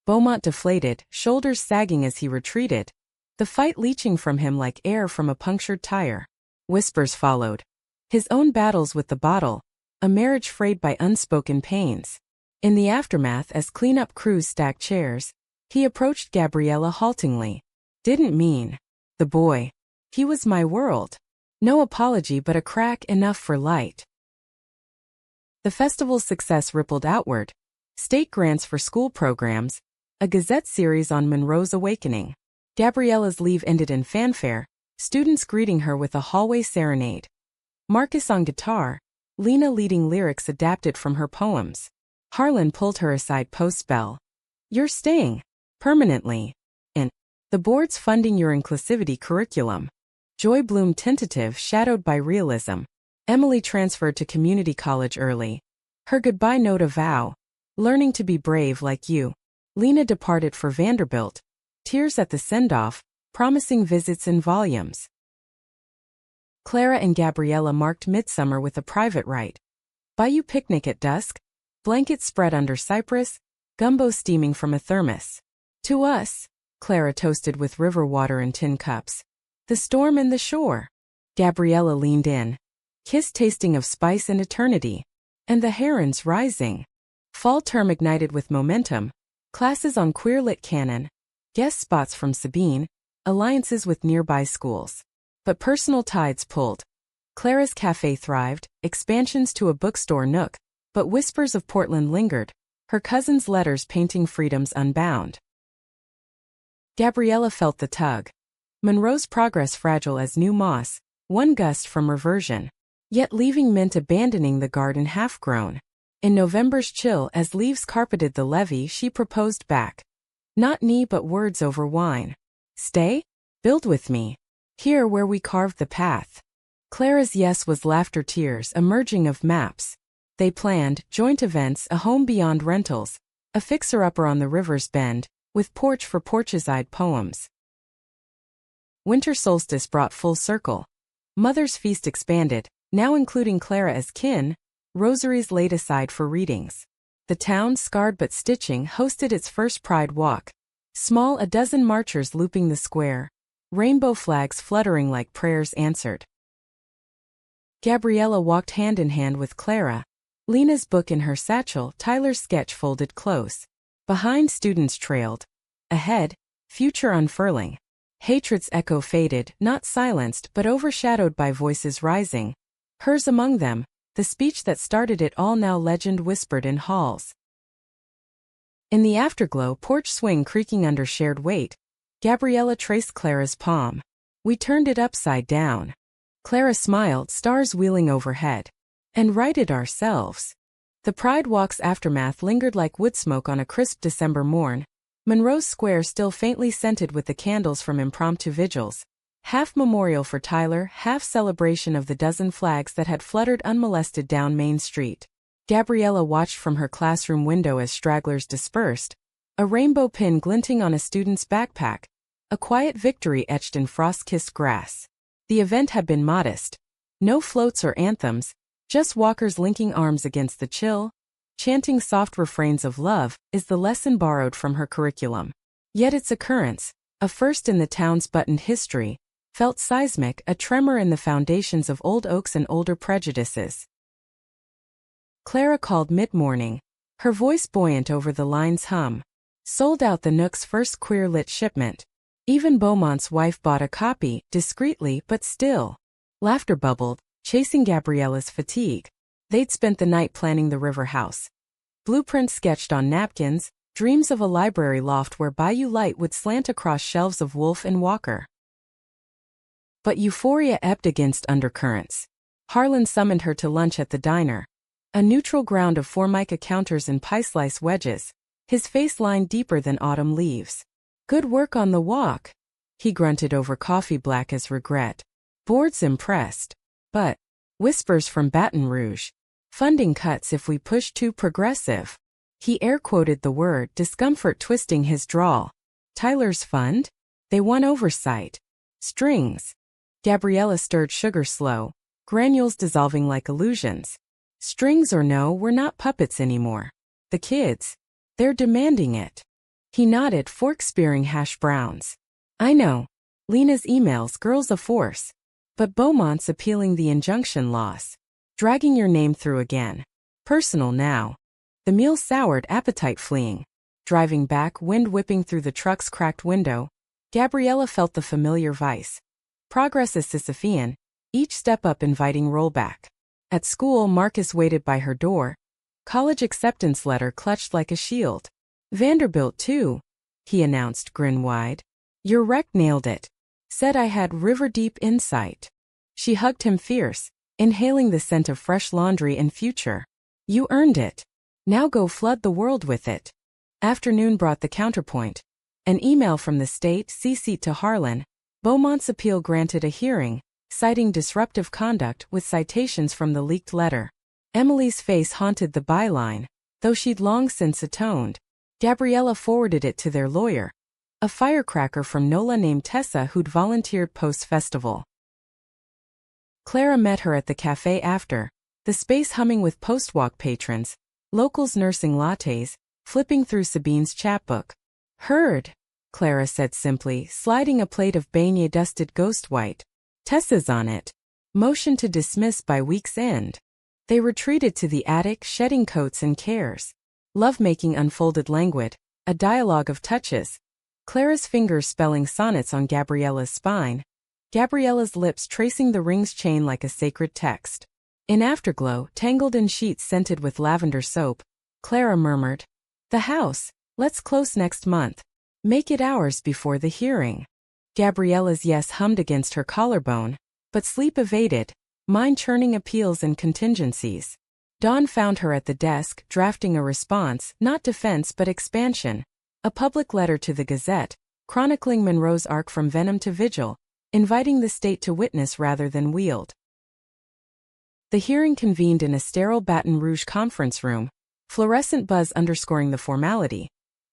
Beaumont deflated, shoulders sagging as he retreated, the fight leaching from him like air from a punctured tire. Whispers followed. His own battles with the bottle, a marriage frayed by unspoken pains. In the aftermath, as cleanup crews stacked chairs, he approached Gabriella haltingly. "Didn't mean. The boy. He was my world." No apology but a crack enough for light. The festival's success rippled outward. State grants for school programs, a Gazette series on Monroe's awakening. Gabriella's leave ended in fanfare, students greeting her with a hallway serenade. Marcus on guitar, Lena leading lyrics adapted from her poems. Harlan pulled her aside post-bell. "You're staying. Permanently. And the board's funding your inclusivity curriculum." Joy bloomed tentative, shadowed by realism. Emily transferred to community college early. Her goodbye note a vow. "Learning to be brave like you." Lena departed for Vanderbilt. Tears at the send-off, promising visits in volumes. Clara and Gabriella marked midsummer with a private rite. Bayou picnic at dusk, blankets spread under cypress, gumbo steaming from a thermos. "To us," Clara toasted with river water in tin cups. The storm and the shore. Gabriella leaned in. Kiss tasting of spice and eternity. And the herons rising. Fall term ignited with momentum. Classes on queer lit canon. Guest spots from Sabine. Alliances with nearby schools. But personal tides pulled. Clara's cafe thrived, expansions to a bookstore nook, but whispers of Portland lingered, her cousin's letters painting freedoms unbound. Gabriella felt the tug. Monroe's progress fragile as new moss, one gust from reversion. Yet leaving meant abandoning the garden half-grown. In November's chill as leaves carpeted the levee she proposed back. Not knee but words over wine. Stay? Build with me. Here where we carved the path. Clara's yes was laughter tears emerging of maps. They planned, joint events, a home beyond rentals, a fixer-upper on the river's bend, with porch for porches-eyed poems. Winter solstice brought full circle. Mother's feast expanded, now including Clara as kin, rosaries laid aside for readings. The town, scarred but stitching, hosted its first Pride Walk. Small, a dozen marchers looping the square, rainbow flags fluttering like prayers answered. Gabriella walked hand in hand with Clara, Lena's book in her satchel, Tyler's sketch folded close. Behind students trailed. Ahead, future unfurling. Hatred's echo faded, not silenced but overshadowed by voices rising. Hers among them, the speech that started it all now legend whispered in halls. In the afterglow, porch swing creaking under shared weight, Gabriella traced Clara's palm. We turned it upside down. Clara smiled, stars wheeling overhead. And righted ourselves. The Pride Walk's aftermath lingered like wood smoke on a crisp December morn, Monroe's Square still faintly scented with the candles from impromptu vigils, half memorial for Tyler, half celebration of the dozen flags that had fluttered unmolested down Main Street. Gabriella watched from her classroom window as stragglers dispersed, a rainbow pin glinting on a student's backpack, a quiet victory etched in frost-kissed grass. The event had been modest. No floats or anthems, just walkers linking arms against the chill, chanting soft refrains of love, is the lesson borrowed from her curriculum. Yet its occurrence, a first in the town's buttoned history, felt seismic, a tremor in the foundations of old oaks and older prejudices. Clara called mid-morning, her voice buoyant over the line's hum. Sold out the Nook's first queer-lit shipment. Even Beaumont's wife bought a copy, discreetly but still. Laughter bubbled, chasing Gabriella's fatigue. They'd spent the night planning the river house. Blueprints sketched on napkins, dreams of a library loft where bayou light would slant across shelves of Wolf and Walker. But euphoria ebbed against undercurrents. Harlan summoned her to lunch at the diner. A neutral ground of Formica counters and pie-slice wedges, his face lined deeper than autumn leaves. Good work on the walk, he grunted over coffee black as regret. Board's impressed. But, whispers from Baton Rouge. Funding cuts if we push too progressive. He air-quoted the word, discomfort twisting his drawl. Tyler's fund? They want oversight. Strings. Gabriella stirred sugar slow, granules dissolving like illusions. Strings or no, we're not puppets anymore. The kids. They're demanding it. He nodded, fork spearing hash browns. I know. Lena's emails, girls of force. But Beaumont's appealing the injunction loss. Dragging your name through again. Personal now. The meal soured, appetite fleeing. Driving back, wind whipping through the truck's cracked window, Gabriella felt the familiar vice. Progress is Sisyphean, each step up inviting rollback. At school, Marcus waited by her door. College acceptance letter clutched like a shield. Vanderbilt too, he announced, grin wide. Your rec nailed it. Said I had river-deep insight. She hugged him fierce, inhaling the scent of fresh laundry and future. You earned it. Now go flood the world with it. Afternoon brought the counterpoint. An email from the state CC'd to Harlan. Beaumont's appeal granted a hearing, citing disruptive conduct with citations from the leaked letter. Emily's face haunted the byline, though she'd long since atoned. Gabriella forwarded it to their lawyer. A firecracker from NOLA named Tessa who'd volunteered post-festival. Clara met her at the cafe after, the space humming with post-walk patrons, locals nursing lattes, flipping through Sabine's chapbook. Heard. Clara said simply, sliding a plate of beignet dusted ghost white. Tessa's on it. Motion to dismiss by week's end. They retreated to the attic, shedding coats and cares. Lovemaking unfolded languid, a dialogue of touches. Clara's fingers spelling sonnets on Gabriella's spine. Gabriella's lips tracing the ring's chain like a sacred text. In afterglow, tangled in sheets scented with lavender soap, Clara murmured, "The house, let's close next month. Make it ours before the hearing." Gabriella's yes hummed against her collarbone, but sleep evaded, mind-churning appeals and contingencies. Dawn found her at the desk, drafting a response, not defense but expansion. A public letter to the Gazette, chronicling Monroe's arc from venom to vigil, inviting the state to witness rather than wield. The hearing convened in a sterile Baton Rouge conference room, fluorescent buzz underscoring the formality.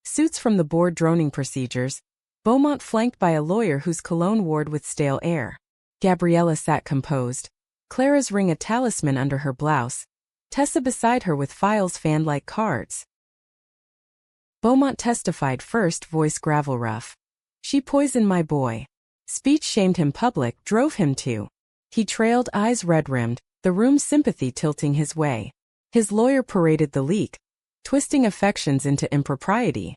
Suits from the board droning procedures, Beaumont flanked by a lawyer whose cologne warred with stale air. Gabriella sat composed, Clara's ring a talisman under her blouse, Tessa beside her with files fanned like cards. Beaumont testified first, voice gravel rough. "She poisoned my boy. Speech shamed him, public drove him to." He trailed, eyes red-rimmed, the room's sympathy tilting his way. His lawyer paraded the leak, twisting affections into impropriety.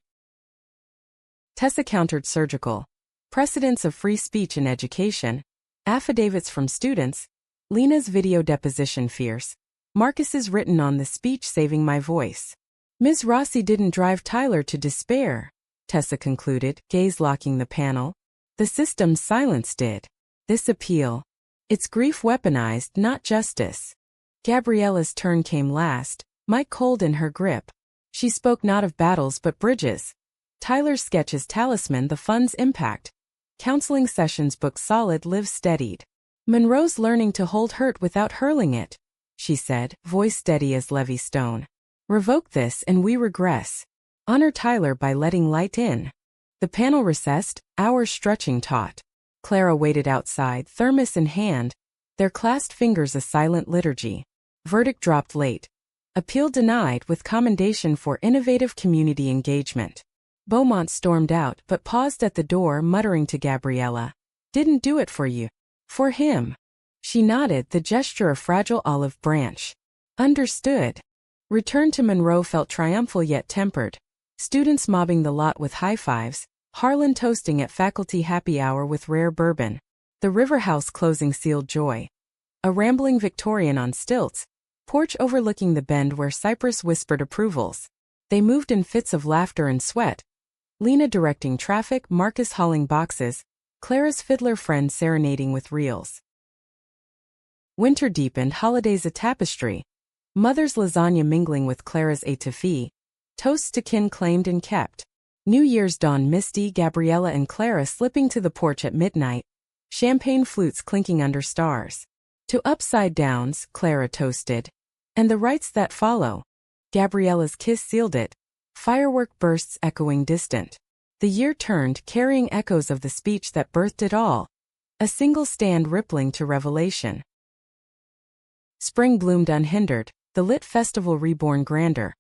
Tessa countered surgical. Precedents of free speech in education, affidavits from students, Lena's video deposition fierce, Marcus's written on the speech saving my voice. "Ms. Rossi didn't drive Tyler to despair," Tessa concluded, gaze locking the panel. "The system's silence did. This appeal. It's grief weaponized, not justice." Gabriella's turn came last, mic cold in her grip. She spoke not of battles but bridges. Tyler's sketches talisman the fund's impact. Counseling sessions book solid, live steadied. "Monroe's learning to hold hurt without hurling it," she said, voice steady as levee stone. "Revoke this and we regress. Honor Tyler by letting light in." The panel recessed, hours stretching taut. Clara waited outside, thermos in hand, their clasped fingers a silent liturgy. Verdict dropped late. Appeal denied with commendation for innovative community engagement. Beaumont stormed out but paused at the door, muttering to Gabriella, "Didn't do it for you. For him." She nodded, the gesture a fragile olive branch. "Understood." Return to Monroe felt triumphal yet tempered. Students mobbing the lot with high fives, Harlan toasting at faculty happy hour with rare bourbon. The River House closing sealed joy. A rambling Victorian on stilts, porch overlooking the bend where Cypress whispered approvals. They moved in fits of laughter and sweat. Lena directing traffic, Marcus hauling boxes, Clara's fiddler friend serenading with reels. Winter deepened, holidays a tapestry. Mother's lasagna mingling with Clara's étouffée. Toasts to kin claimed and kept. New Year's dawn misty, Gabriella and Clara slipping to the porch at midnight. Champagne flutes clinking under stars. To upside downs, Clara toasted. And the rites that follow. Gabriella's kiss sealed it. Firework bursts echoing distant. The year turned, carrying echoes of the speech that birthed it all. A single stand rippling to revelation. Spring bloomed unhindered, the lit festival reborn grander.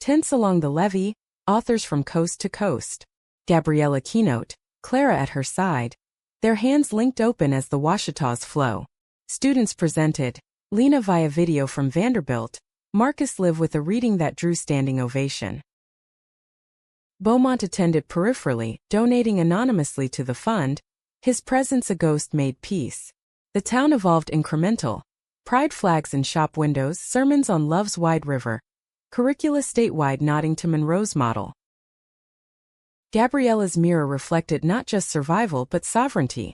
Tents along the levee, authors from coast to coast. Gabriella keynote, Clara at her side. Their hands linked open as the Washitas flow. Students presented, Lena via video from Vanderbilt, Marcus live with a reading that drew standing ovation. Beaumont attended peripherally, donating anonymously to the fund, his presence a ghost made peace. The town evolved incremental. Pride flags in shop windows, sermons on love's wide river. Curricula statewide nodding to Monroe's model. Gabriella's mirror reflected not just survival but sovereignty.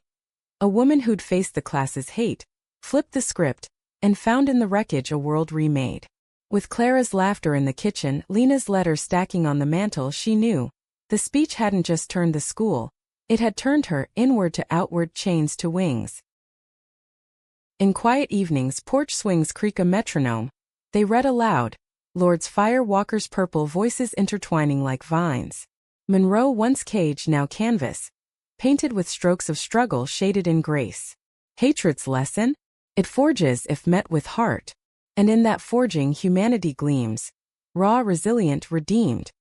A woman who'd faced the class's hate, flipped the script, and found in the wreckage a world remade. With Clara's laughter in the kitchen, Lena's letter stacking on the mantel, she knew. The speech hadn't just turned the school, it had turned her inward to outward, chains to wings. In quiet evenings, porch swings creak a metronome. They read aloud. Lord's fire, Walker's purple, voices intertwining like vines. Monroe once cage, now canvas. Painted with strokes of struggle shaded in grace. Hatred's lesson? It forges if met with heart. And in that forging humanity gleams. Raw, resilient, redeemed.